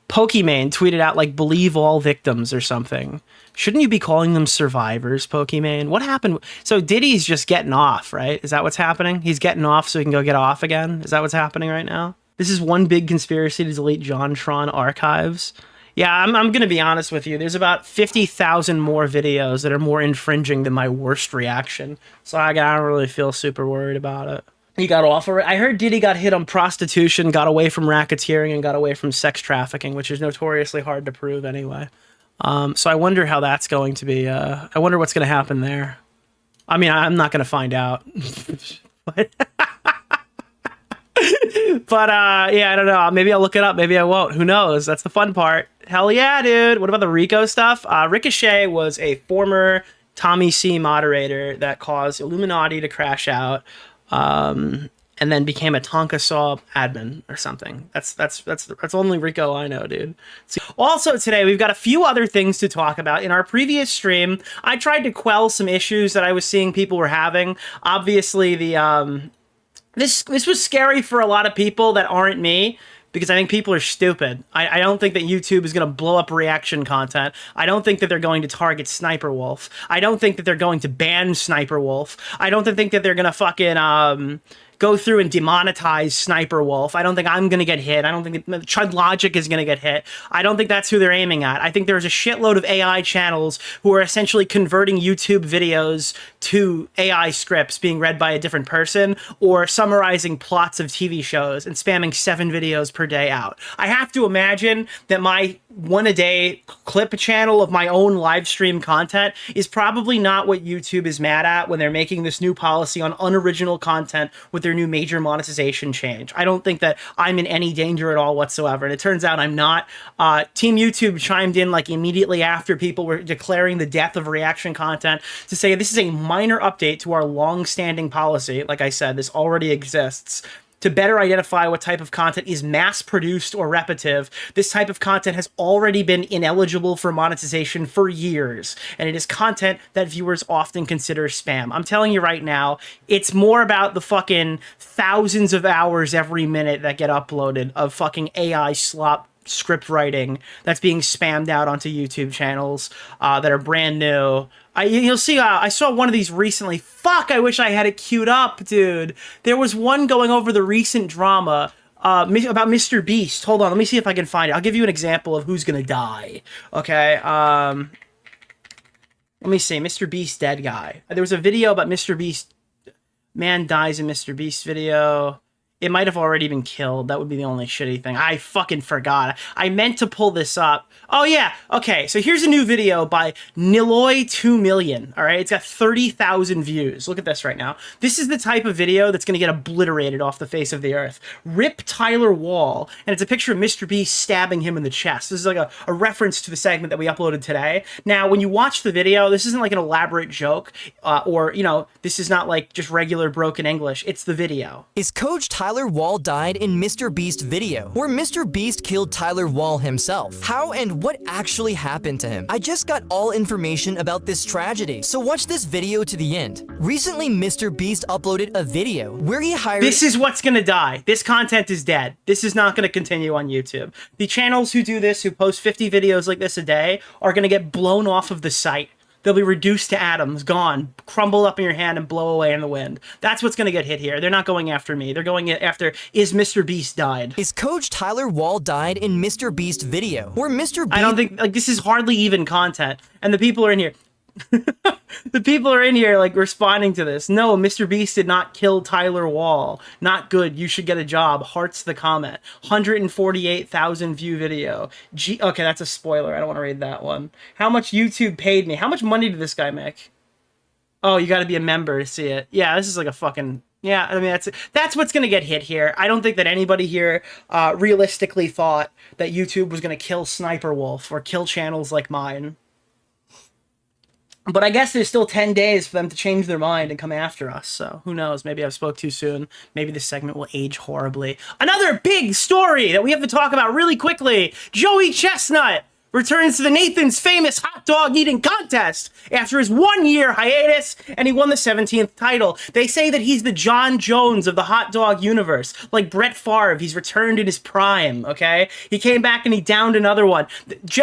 Pokimane tweeted out like "believe all victims" or something. Shouldn't you be calling them survivors, Pokimane? What happened? So Diddy's just getting off, right? Is that what's happening? He's getting off so he can go get off again? Is that what's happening right now? This is one big conspiracy to delete JonTron archives. Yeah, I'm going to be honest with you. There's about 50,000 more videos that are more infringing than my worst reaction. So I don't really feel super worried about it. He got off. I heard Diddy got hit on prostitution, got away from racketeering, and got away from sex trafficking, which is notoriously hard to prove anyway. So I wonder how that's going to be. I wonder what's going to happen there. I mean, I'm not going to find out. But yeah, I don't know. Maybe I'll look it up. Maybe I won't. Who knows? That's the fun part. Hell yeah, dude. What about the Rico stuff? Ricochet was a former Tommy C moderator that caused Illuminati to crash out, and then became a Tonka Saw admin or something. That's only Rico I know, dude. So, also today, we've got a few other things to talk about. In our previous stream, I tried to quell some issues that I was seeing people were having. Obviously, the This was scary for a lot of people that aren't me, because I think people are stupid. I don't think that YouTube is going to blow up reaction content. I don't think that they're going to target Sniper Wolf. I don't think that they're going to ban Sniper Wolf. I don't think that they're going to fucking go through and demonetize Sniper Wolf. I don't think I'm going to get hit. I don't think Chud Logic is going to get hit. I don't think that's who they're aiming at. I think there's a shitload of AI channels who are essentially converting YouTube videos to AI scripts being read by a different person, or summarizing plots of TV shows and spamming 7 videos per day out. I have to imagine that my one-a-day clip channel of my own live stream content is probably not what YouTube is mad at when they're making this new policy on unoriginal content with their new major monetization change. I don't think that I'm in any danger at all whatsoever, and it turns out I'm not. Team YouTube chimed in like immediately after people were declaring the death of reaction content to say this is a minor update to our long-standing policy. Like I said, this already exists. To better identify what type of content is mass-produced or repetitive, this type of content has already been ineligible for monetization for years, and it is content that viewers often consider spam. I'm telling you right now, it's more about the fucking thousands of hours every minute that get uploaded of fucking AI slop script writing that's being spammed out onto YouTube channels that are brand new. You'll see, I saw one of these recently. Fuck, I wish I had it queued up, dude. There was one going over the recent drama about Mr. Beast. Hold on, let me see if I can find it. I'll give you an example of who's gonna die. Okay, let me see. Mr. Beast dead guy. There was a video about Mr. Beast. Man dies in Mr. Beast video. It might have already been killed. That would be the only shitty thing. I fucking forgot. I meant to pull this up. Oh, yeah. Okay, so here's a new video by Niloy 2 million. All right, it's got 30,000 views. Look at this right now. This is the type of video that's going to get obliterated off the face of the earth. Rip Tyler Wall. And it's a picture of Mr. Beast stabbing him in the chest. This is like a reference to the segment that we uploaded today. Now, when you watch the video, this isn't like an elaborate joke or, you know, this is not like just regular broken English. It's the video. Is Coach Tyler Wall died in Mr. Beast video, where Mr. Beast killed Tyler Wall himself? How and what actually happened to him? I just got all information about this tragedy, so watch this video to the end. Recently, Mr. Beast uploaded a video where he hired— This is what's gonna die. This content is dead. This is not gonna continue on YouTube. The channels who do this, who post 50 videos like this a day, are gonna get blown off of the site. They'll be reduced to atoms, gone, crumbled up in your hand and blow away in the wind. That's what's going to get hit here. They're not going after me. They're going after, is Mr. Beast died? Is Coach Tyler Wall died in Mr. Beast video, where Mr. Beast— I don't think, like, this is hardly even content. And the people are in here. The people are in here like responding to this. No, Mr. Beast did not kill Tyler Wall. Not good. You should get a job. Hearts the comment. 148,000 view video. Okay, that's a spoiler. I don't want to read that one. How much YouTube paid me? How much money did this guy make? Oh, you got to be a member to see it. Yeah, this is like a fucking... Yeah, I mean, that's what's going to get hit here. I don't think that anybody here realistically thought that YouTube was going to kill Sniper Wolf or kill channels like mine. But I guess there's still 10 days for them to change their mind and come after us. So who knows? Maybe I spoke too soon. Maybe this segment will age horribly. Another big story that we have to talk about really quickly. Joey Chestnut returns to the Nathan's famous hot dog eating contest after his 1-year hiatus, and he won the 17th title. They say that he's the John Jones of the hot dog universe. Like Brett Favre, he's returned in his prime, okay? He came back and he downed another one.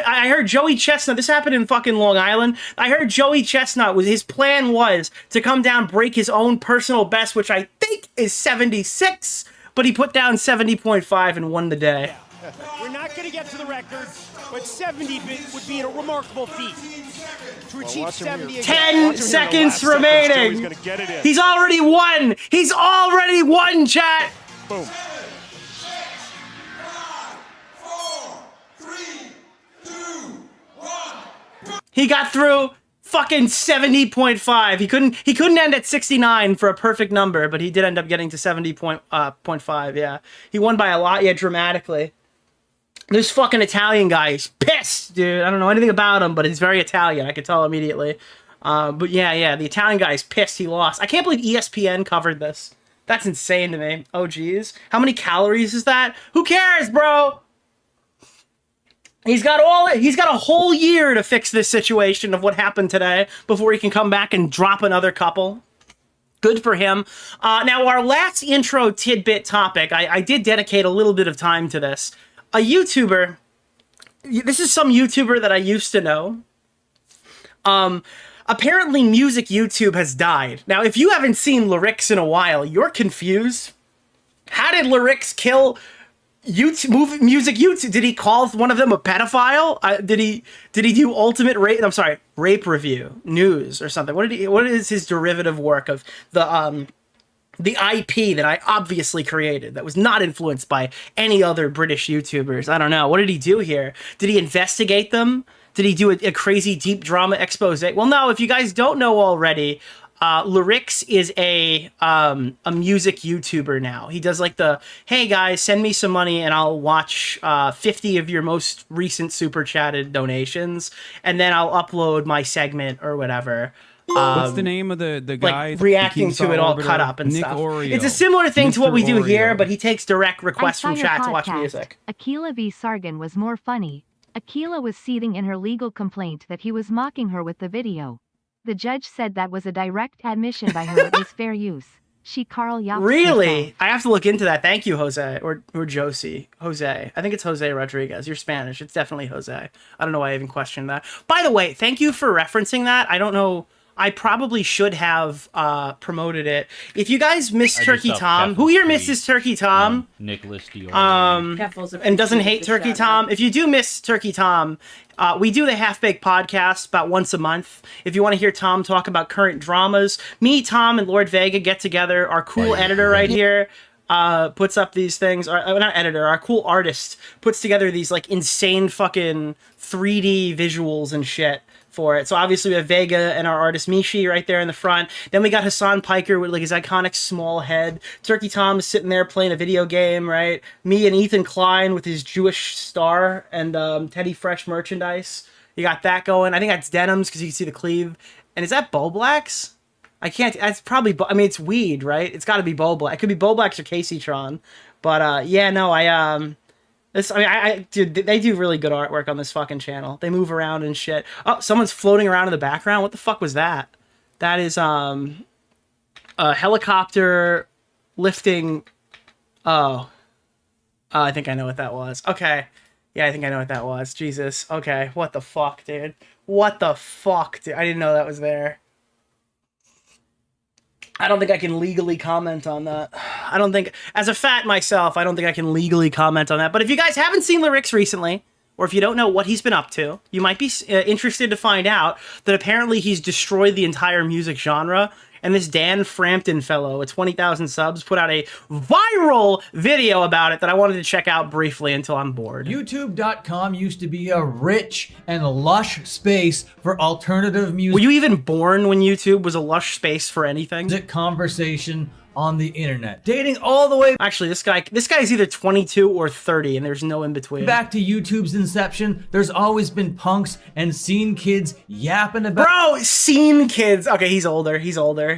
I heard Joey Chestnut, this happened in fucking Long Island. I heard Joey Chestnut, his plan was to come down, break his own personal best, which I think is 76, but he put down 70.5 and won the day. We're not going to get to the record, but 70 would be a remarkable feat. To achieve 70 10 seconds remaining. He's already won. He's already won, chat. Boom. 5, 4, 3, 2, 1. He got through fucking 70.5. He couldn't end at 69 for a perfect number, but he did end up getting to 70.5. Yeah, he won by a lot. Yeah, dramatically. This fucking Italian guy is pissed, dude. I don't know anything about him, but he's very Italian. I could tell immediately. But yeah, the Italian guy is pissed he lost. I can't believe ESPN covered this. That's insane to me. Oh, geez. How many calories is that? Who cares, bro? He's got a whole year to fix this situation of what happened today before he can come back and drop another couple. Good for him. Now, our last intro tidbit topic, I did dedicate a little bit of time to this. A YouTuber, this is some YouTuber that I used to know. Apparently music YouTube has died. Now, if you haven't seen Lerix in a while, you're confused. How did Lerix kill music YouTube? Did he call one of them a pedophile? Did he do ultimate rape review news or something? What is his derivative work of the IP that I obviously created that was not influenced by any other British YouTubers? I don't know. What did he do here? Did he investigate them? Did he do a crazy deep drama expose? Well, no, if you guys don't know already, Lerix is a music YouTuber now. He does like hey guys, send me some money and I'll watch 50 of your most recent super chatted donations, and then I'll upload my segment or whatever. What's the name of the guy? Like reacting to it all cut up and Nick stuff. DeOrio. It's a similar thing to what we do Oreo. here, but he takes direct requests I from saw your chat to watch podcast. music. Akila v. Sargon was more funny. Akila was seething in her legal complaint that he was mocking her with the video. The judge said that was a direct admission by her it was fair use. She Carl Yaps. Really? I have to look into that. Thank you, Jose. Or Josie. Jose. I think it's Jose Rodriguez. You're Spanish. It's definitely Jose. I don't know why I even questioned that. By the way, thank you for referencing that. I don't know. I probably should have promoted it. If you guys miss Turkey Tom, who here misses Turkey Tom? Nicholas DeOrio. And doesn't hate Turkey Tom. If you do miss Turkey Tom, we do the Half Baked podcast about once a month. If you want to hear Tom talk about current dramas, me, Tom, and Lord Vega get together. Our cool editor right here puts up these things. Or not editor, our cool artist puts together these like insane fucking 3D visuals and shit for it. So obviously we have Vega and our artist Mishi right there in the front. Then we got Hassan Piker with like his iconic small head. Turkey Tom is sitting there playing a video game, right? Me and Ethan Klein with his Jewish star and Teddy Fresh merchandise. You got that going. I think that's denims because you can see the sleeve. And is that Bo Blacks? I can't. That's probably. I mean, it's weed, right? It's got to be Bo Black. It could be Bo Blacks or Casey Tron. But yeah, no, dude, they do really good artwork on this fucking channel. They move around and shit. Oh, someone's floating around in the background. What the fuck was that? That is a helicopter lifting. Oh, I think I know what that was. Okay, yeah, I think I know what that was. Jesus. Okay, what the fuck, dude? What the fuck, dude? I didn't know that was there. I don't think I can legally comment on that. As a fat myself, I don't think I can legally comment on that. But if you guys haven't seen Lerix recently, or if you don't know what he's been up to, you might be interested to find out that apparently he's destroyed the entire music genre. And this Dan Frampton fellow at 20,000 subs put out a viral video about it that I wanted to check out briefly until I'm bored. YouTube.com used to be a rich and lush space for alternative music. Were you even born when YouTube was a lush space for anything? Conversation on the internet, dating all the way. Actually, this guy is either 22 or 30, and there's no in between. Back to YouTube's inception, there's always been punks and scene kids yapping about. Bro, scene kids. Okay, he's older.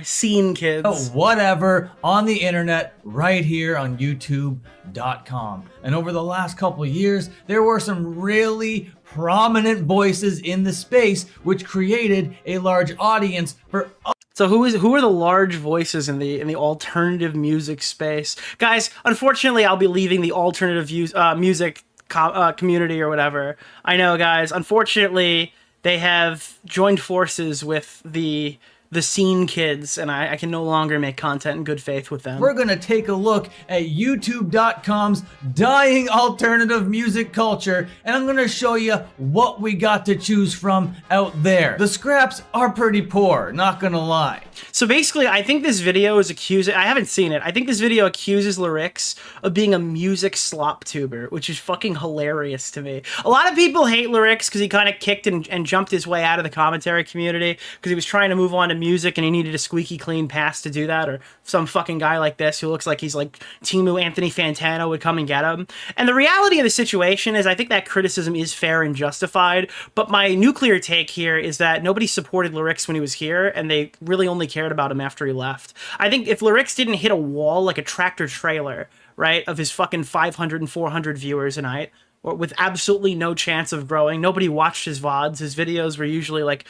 Scene kids. Oh, whatever on the internet, right here on YouTube.com. And over the last couple of years, there were some really prominent voices in the space, which created a large audience for. So who are the large voices in the alternative music space? Guys, unfortunately, I'll be leaving the alternative music community or whatever. I know, guys. Unfortunately, they have joined forces with the scene kids, and I can no longer make content in good faith with them. We're gonna take a look at YouTube.com's dying alternative music culture, and I'm gonna show you what we got to choose from out there. The scraps are pretty poor, not gonna lie. So basically, I think this video is accusing, I haven't seen it, I think this video accuses Lerix of being a music slop tuber, which is fucking hilarious to me. A lot of people hate Lerix because he kind of kicked and jumped his way out of the commentary community because he was trying to move on to music and he needed a squeaky clean pass to do that, or some fucking guy like this who looks like he's like Timu Anthony Fantano would come and get him. And the reality of the situation is I think that criticism is fair and justified, but my nuclear take here is that nobody supported Lerix when he was here and they really only cared about him after he left. I think if Lerix didn't hit a wall like a tractor trailer, right, of his fucking 500 and 400 viewers a night, or with absolutely no chance of growing. Nobody watched his VODs. His videos were usually like,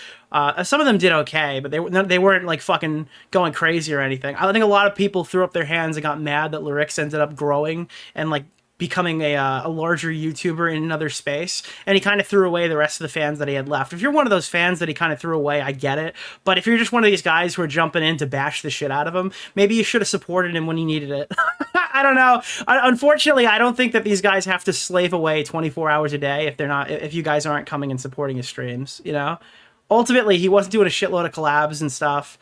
some of them did okay, but they weren't like fucking going crazy or anything. I think a lot of people threw up their hands and got mad that Lerix ended up growing and like becoming a larger YouTuber in another space, and he kind of threw away the rest of the fans that he had left. If you're one of those fans that he kind of threw away, I get it, but if you're just one of these guys who are jumping in to bash the shit out of him, maybe you should have supported him when he needed it. I don't know. Unfortunately, I don't think that these guys have to slave away 24 hours a day if you guys aren't coming and supporting his streams, you know? Ultimately, he wasn't doing a shitload of collabs and stuff.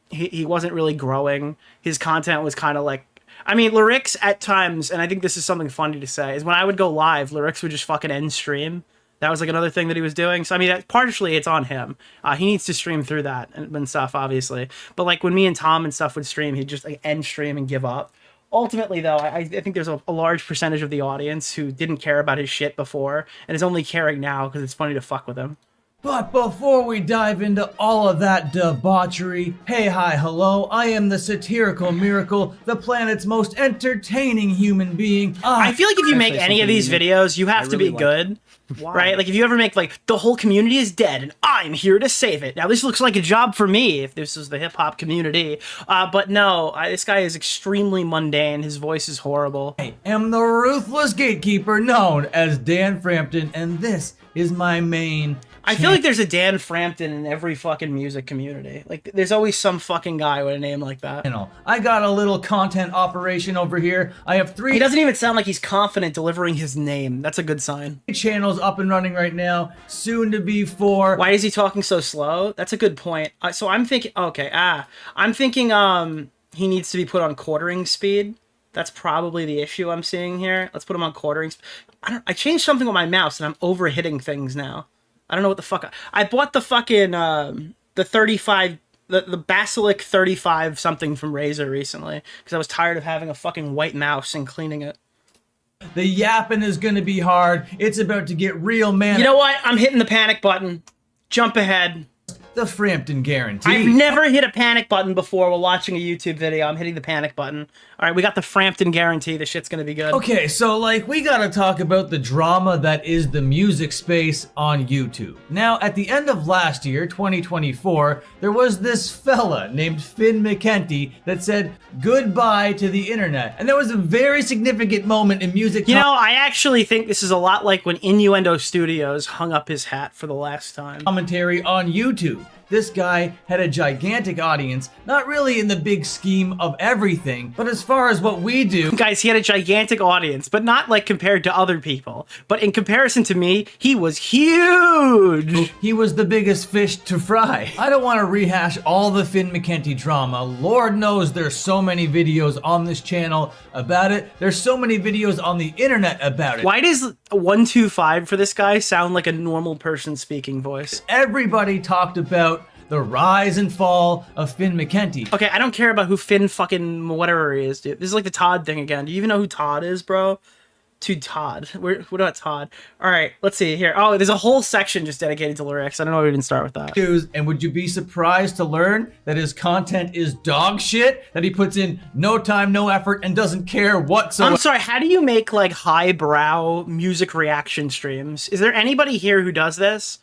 He wasn't really growing. His content was kind of like, I mean, Lerix at times, and I think this is something funny to say, is when I would go live, Lerix would just fucking end stream. That was like another thing that he was doing. So, I mean, partially it's on him. He needs to stream through that and stuff, obviously. But like when me and Tom and stuff would stream, he'd just like end stream and give up. Ultimately, though, I think there's a large percentage of the audience who didn't care about his shit before and is only caring now because it's funny to fuck with him. But before we dive into all of that debauchery, hey, hi, hello, I am the satirical miracle, the planet's most entertaining human being. I feel like if you make any of these videos, you have to be good, right? Like if you ever make like, the whole community is dead and I'm here to save it. Now this looks like a job for me if this was the hip hop community. But no, this guy is extremely mundane. His voice is horrible. I am the ruthless gatekeeper known as Dan Frampton, and this is my main I feel like there's a Dan Frampton in every fucking music community. Like, there's always some fucking guy with a name like that. I got a little content operation over here. I have 3... He doesn't even sound like he's confident delivering his name. That's a good sign. Channels up and running right now. Soon to be 4. Why is he talking so slow? That's a good point. So I'm thinking... Okay, I'm thinking he needs to be put on quartering speed. That's probably the issue I'm seeing here. Let's put him on quartering speed. I changed something with my mouse and I'm over-hitting things now. I don't know what the fuck. I bought the fucking, the 35, the Basilic 35 something from Razer recently, because I was tired of having a fucking white mouse and cleaning it. The yapping is gonna be hard. It's about to get real, man. You know what? I'm hitting the panic button. Jump ahead. The Frampton guarantee. I've never hit a panic button before while watching a YouTube video. I'm hitting the panic button. All right, we got the Frampton guarantee. The shit's gonna be good. Okay, so like we gotta talk about the drama that is the music space on YouTube. Now, at the end of last year, 2024, there was this fella named Finn McKenty that said goodbye to the internet. And that was a very significant moment in music. You know, I actually think this is a lot like when Innuendo Studios hung up his hat for the last time. Commentary on YouTube. this guy had a gigantic audience, not really in the big scheme of everything, but as far as what we do. Guys, he had a gigantic audience, but not like compared to other people. But in comparison to me, he was huge. He was the biggest fish to fry. I don't want to rehash all the Finn McKenty drama. Lord knows there's so many videos on this channel about it. There's so many videos on the internet about it. Why does 125 for this guy sound like a normal person speaking voice? Everybody talked about the rise and fall of Finn McKenty. Okay, I don't care about who Finn fucking whatever he is, dude. This is like the Todd thing again. Do you even know who Todd is, bro? To Todd. What about Todd? All right, let's see here. Oh, there's a whole section just dedicated to Lerix. I don't know why we didn't start with that. And would you be surprised to learn that his content is dog shit? That he puts in no time, no effort, and doesn't care whatsoever? I'm sorry, how do you make like highbrow music reaction streams? Is there anybody here who does this?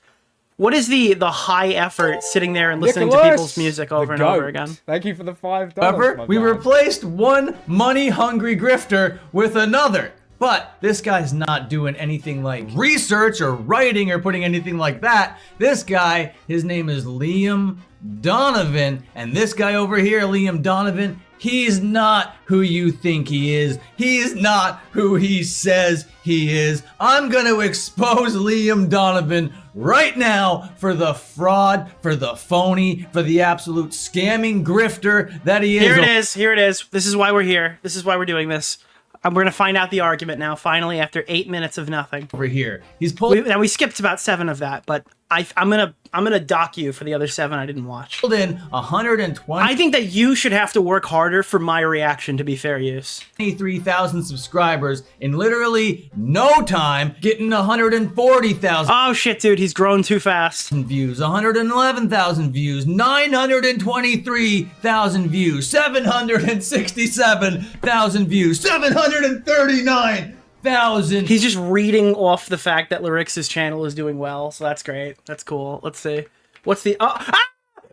What is the high effort sitting there and listening to people's music over and over again? Thank you for the $5. However, we replaced one money-hungry grifter with another. But this guy's not doing anything like research or writing or putting anything like that. This guy, his name is Liam Donovan. And this guy over here, Liam Donovan, he's not who you think he is. He's not who he says he is. I'm gonna expose Liam Donovan right now for the fraud, for the phony, for the absolute scamming grifter that he is. Here it is. Here it is. This is why we're here. This is why we're doing this. We're gonna find out the argument now, finally, after 8 minutes of nothing. Over here, he's pulling. Now we skipped about 7 of that, but I'm gonna dock you for the other 7 I didn't watch. Pulled in 120. I think that you should have to work harder for my reaction to be fair use. 23,000 subscribers in literally no time, getting 140,000. Oh shit, dude, he's grown too fast. Views, 111,000 views, 923,000 views, 767,000 views, 739,000. He's just reading off the fact that Lerix's channel is doing well, so that's great. That's cool. Let's see. What's the...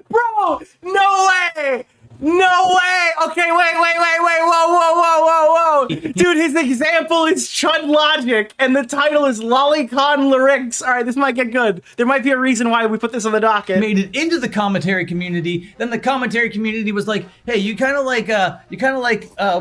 Bro! No way! No way! Okay, wait, whoa. Dude, his example is Chud Logic, and the title is Lolicon Lerix. All right, this might get good. There might be a reason why we put this on the docket. Made it into the commentary community. Then the commentary community was like, "Hey, you kind of like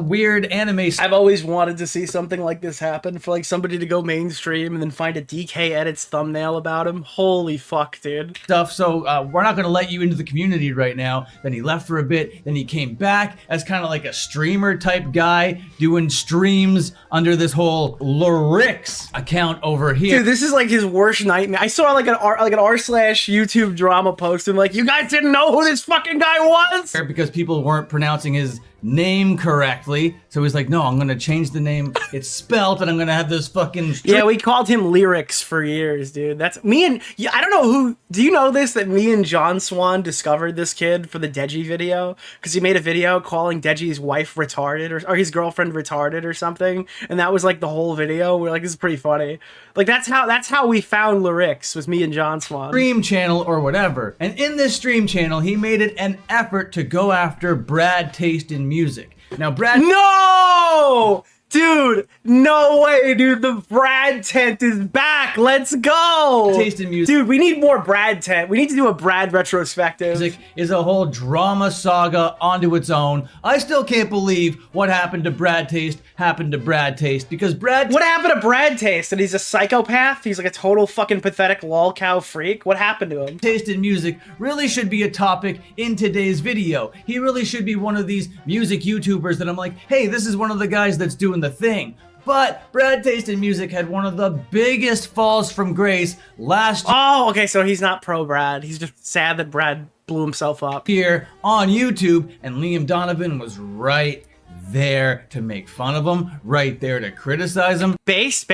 weird anime." I've always wanted to see something like this happen, for like somebody to go mainstream and then find a DK Edits thumbnail about him. Holy fuck, dude. So we're not gonna let you into the community right now. Then he left for a bit. Then he came back as kind of like a streamer type guy doing streams under this whole Lerix account over here. Dude, this is like his worst nightmare. I saw like an r/YouTube drama post and like, you guys didn't know who this fucking guy was? Because people weren't pronouncing his name correctly. So he's like, no, I'm gonna change the name. It's spelt and I'm gonna have this fucking... Yeah, we called him Lerix for years, dude. That's me and... Yeah, I don't know who... Do you know this? That me and John Swan discovered this kid for the Deji video? Because he made a video calling Deji's wife retarded or his girlfriend retarded or something. And that was like the whole video. We're like, this is pretty funny. Like that's how we found Lerix, was me and John Swan. Stream channel or whatever. And in this stream channel, he made it an effort to go after Brad Taste in music. Now, Brad... No! Dude, no way, dude. The Brad tent is back. Let's go. Taste in music. Dude, we need more Brad tent. We need to do a Brad retrospective. Music is a whole drama saga onto its own. I still can't believe what happened to Brad Taste happened to Brad Taste, because Brad... What happened to Brad Taste? That he's a psychopath? He's like a total fucking pathetic lol cow freak? What happened to him? Taste in music really should be a topic in today's video. He really should be one of these music YouTubers that I'm like, hey, this is one of the guys that's doing the thing. But Brad Taste in Music had one of the biggest falls from grace last year. Oh, okay, so he's not pro Brad. He's just sad that Brad blew himself up. Here on YouTube, and Liam Donovan was right there to make fun of him, right there to criticize him. Based?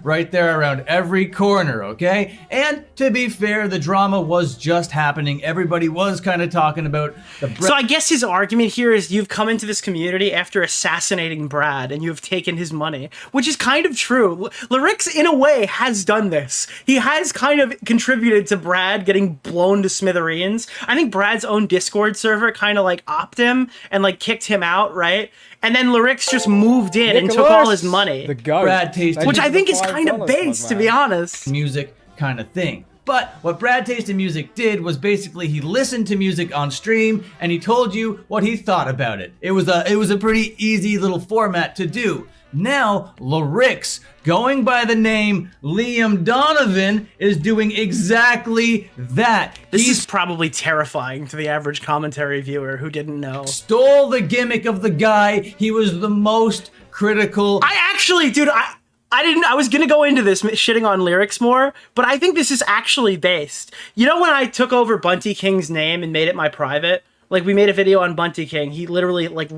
Right there around every corner, okay? And to be fair, the drama was just happening. Everybody was kind of talking about the... So I guess his argument here is you've come into this community after assassinating Brad and you've taken his money, which is kind of true. Lerix, in a way, has done this. He has kind of contributed to Brad getting blown to smithereens. I think Brad's own Discord server kind of like opped him and like kicked him out, right? And then Lerix just moved in and took all his money. The goat. Brad Taste, which I think is kind of based, to be honest. Music kind of thing. But what Brad Taste in Music did was basically he listened to music on stream and he told you what he thought about it. It was a pretty easy little format to do. Now, Lerix, going by the name Liam Donovan, is doing exactly that. This is probably terrifying to the average commentary viewer who didn't know. Stole the gimmick of the guy he was the most critical. I actually, dude, I was gonna go into this shitting on Lerix more, but I think this is actually based. You know when I took over Bunty King's name and made it my private? Like, we made a video on Bunty King. He literally, like,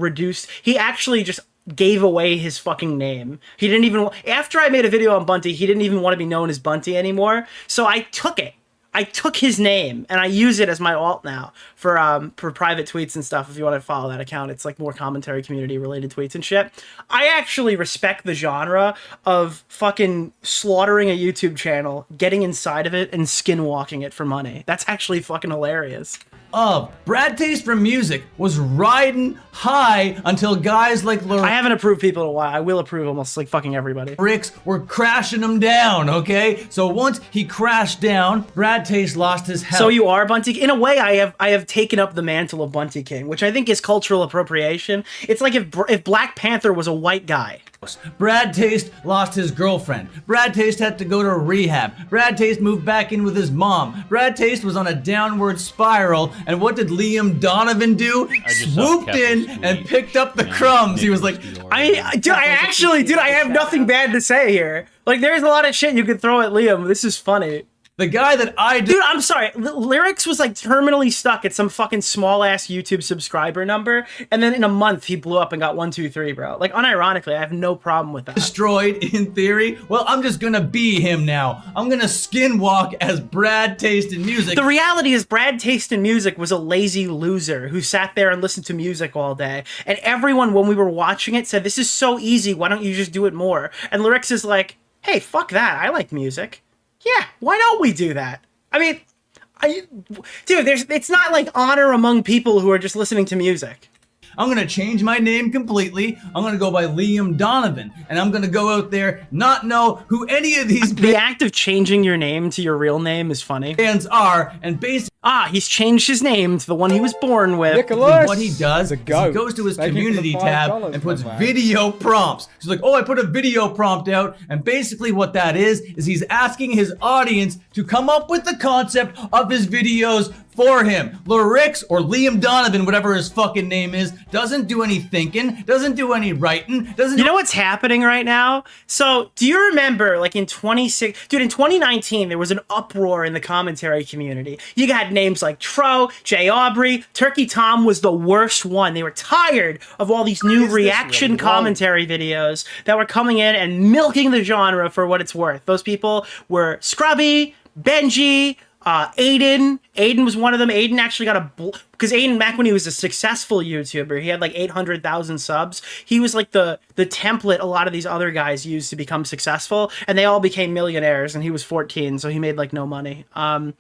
he actually just gave away his fucking name. He didn't even, after I made a video on Bunty, he didn't even want to be known as Bunty anymore. So I took it. I took his name and I use it as my alt now for private tweets and stuff. If you want to follow that account, it's like more commentary community related tweets and shit. I actually respect the genre of fucking slaughtering a YouTube channel, getting inside of it and skinwalking it for money. That's actually fucking hilarious. Brad Taste from Music was riding high until guys like Lerix. I haven't approved people in a while. I will approve almost like fucking everybody. Lerix were crashing him down, okay? So once he crashed down, Brad Taste lost his health. So you are Bunty King? In a way, I have taken up the mantle of Bunty King, which I think is cultural appropriation. It's like if Black Panther was a white guy. Brad Taste lost his girlfriend. Brad Taste had to go to rehab. Brad Taste moved back in with his mom. Brad Taste was on a downward spiral, and what did Liam Donovan do? Swooped in and picked up the crumbs. He was like, I have nothing bad to say here. Like, there's a lot of shit you could throw at Liam. This is funny. The guy that Dude, I'm sorry. Lerix was like terminally stuck at some fucking small ass YouTube subscriber number, and then in a month he blew up and got 1, 2, 3, bro. Like, unironically, I have no problem with that. Destroyed in theory. Well, I'm just gonna be him now. I'm gonna skinwalk as Brad Taste in Music. The reality is Brad Taste in Music was a lazy loser who sat there and listened to music all day. And everyone, when we were watching it, said, this is so easy, why don't you just do it more? And Lerix is like, hey, fuck that, I like music. Yeah, why don't we do that? I mean, dude, it's not like honor among people who are just listening to music. I'm gonna change my name completely. I'm gonna go by Liam Donovan, and I'm gonna go out there, not know who any of these The act of changing your name to your real name is funny. Bands are, and basically, he's changed his name to the one he was born with. Nicholas, what he does is he goes to his community tab and puts video prompts. He's like, oh, I put a video prompt out, and basically what that is he's asking his audience to come up with the concept of his videos for him. Lerix, or Liam Donovan, whatever his fucking name is, doesn't do any thinking, doesn't do any writing, You know what's happening right now? So, do you remember, like in 2019, there was an uproar in the commentary community. You got names like Tro, Jay Aubrey, Turkey Tom was the worst one. They were tired of all these new reaction commentary videos that were coming in and milking the genre for what it's worth. Those people were Scrubby, Benji, Aiden was one of them. Aiden actually got because Aiden, back when he was a successful YouTuber, he had like 800,000 subs. He was like the template a lot of these other guys used to become successful, and they all became millionaires, and he was 14, so he made like no money. I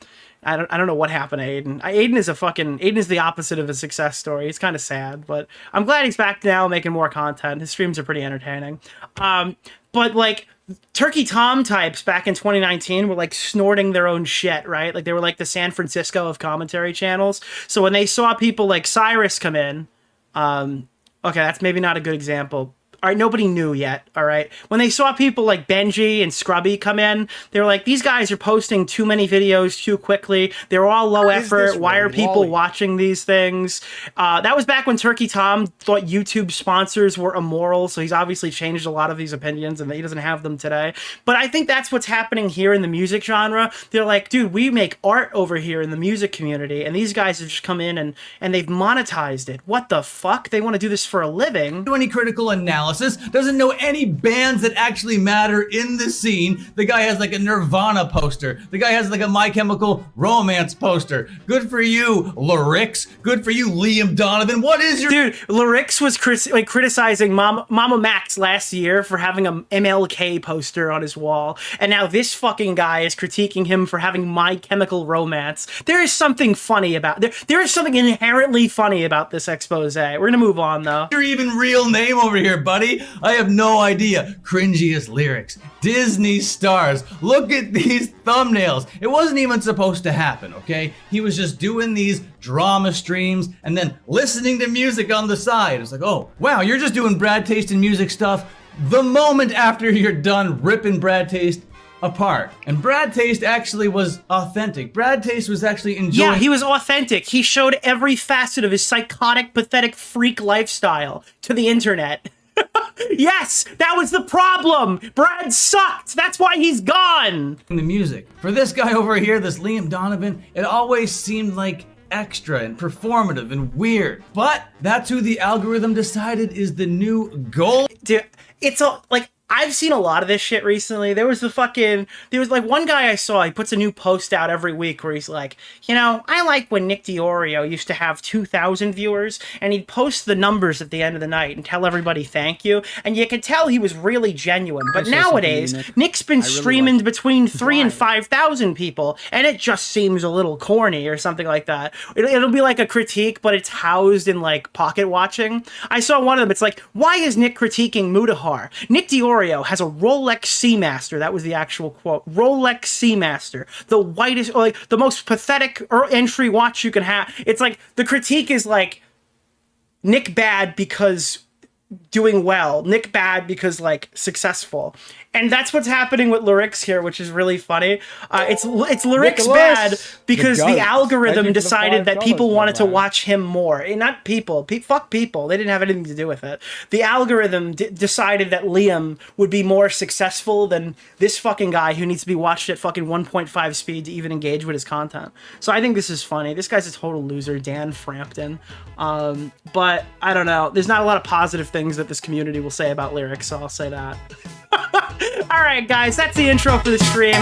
don't know what happened to Aiden. Aiden is the opposite of a success story. He's kind of sad, but I'm glad he's back now making more content. His streams are pretty entertaining. But like, Turkey Tom types back in 2019 were like snorting their own shit, right? Like, they were like the San Francisco of commentary channels. So when they saw people like Cyrus come in, okay, that's maybe not a good example. All right, nobody knew yet, all right? When they saw people like Benji and Scrubby come in, they were like, these guys are posting too many videos too quickly. They're all low effort. Why are people watching these things? That was back when Turkey Tom thought YouTube sponsors were immoral, so he's obviously changed a lot of these opinions, and he doesn't have them today. But I think that's what's happening here in the music genre. They're like, dude, we make art over here in the music community, and these guys have just come in and they've monetized it. What the fuck? They want to do this for a living. Do any critical analysis, doesn't know any bands that actually matter in the scene. The guy has like a Nirvana poster. The guy has like a My Chemical Romance poster. Good for you, Lerix. Good for you, Liam Donovan. What is your... Dude, Lerix was criticizing Mama Max last year for having a MLK poster on his wall. And now this fucking guy is critiquing him for having My Chemical Romance. There is something funny about... There is something inherently funny about this expose. We're gonna move on, though. Your even real name over here, buddy. buddy. I have no idea. Cringiest lyrics. Disney stars. Look at these thumbnails. It wasn't even supposed to happen, okay? He was just doing these drama streams and then listening to music on the side. It's like, oh, wow, you're just doing Brad Taste and music stuff the moment after you're done ripping Brad Taste apart. And Brad Taste actually was authentic. Brad Taste was actually enjoying— Yeah, he was authentic. He showed every facet of his psychotic, pathetic freak lifestyle to the internet. Yes, that was the problem. Brad sucked. That's why he's gone. The music. For this guy over here, this Liam Donovan, it always seemed like extra and performative and weird. But that's who the algorithm decided is the new goal. Dude, it's all like, I've seen a lot of this shit recently. There was like one guy I saw, he puts a new post out every week where he's like, you know, I like when Nick DeOrio used to have 2,000 viewers, and he'd post the numbers at the end of the night and tell everybody thank you, and you could tell he was really genuine. But nowadays, Nick's been streaming between 3,000 and 5,000 people, and it just seems a little corny or something like that. It'll be like a critique, but it's housed in like pocket watching. I saw one of them, it's like, why is Nick critiquing Mutahar? Nick DeOrio has a Rolex Seamaster. That was the actual quote. Rolex Seamaster. The whitest, or like the most pathetic entry watch you can have. It's like, the critique is like, Nick bad because doing well. Nick bad because like successful. And that's what's happening with Lerix here, which is really funny. It's Lerix bad because the algorithm decided that people wanted to watch him more. And not people. Fuck people. They didn't have anything to do with it. The algorithm decided that Liam would be more successful than this fucking guy who needs to be watched at fucking 1.5 speed to even engage with his content. So I think this is funny. This guy's a total loser, Dan Frampton. But I don't know. There's not a lot of positive things that this community will say about Lerix, so I'll say that. All right, guys, that's the intro for the stream.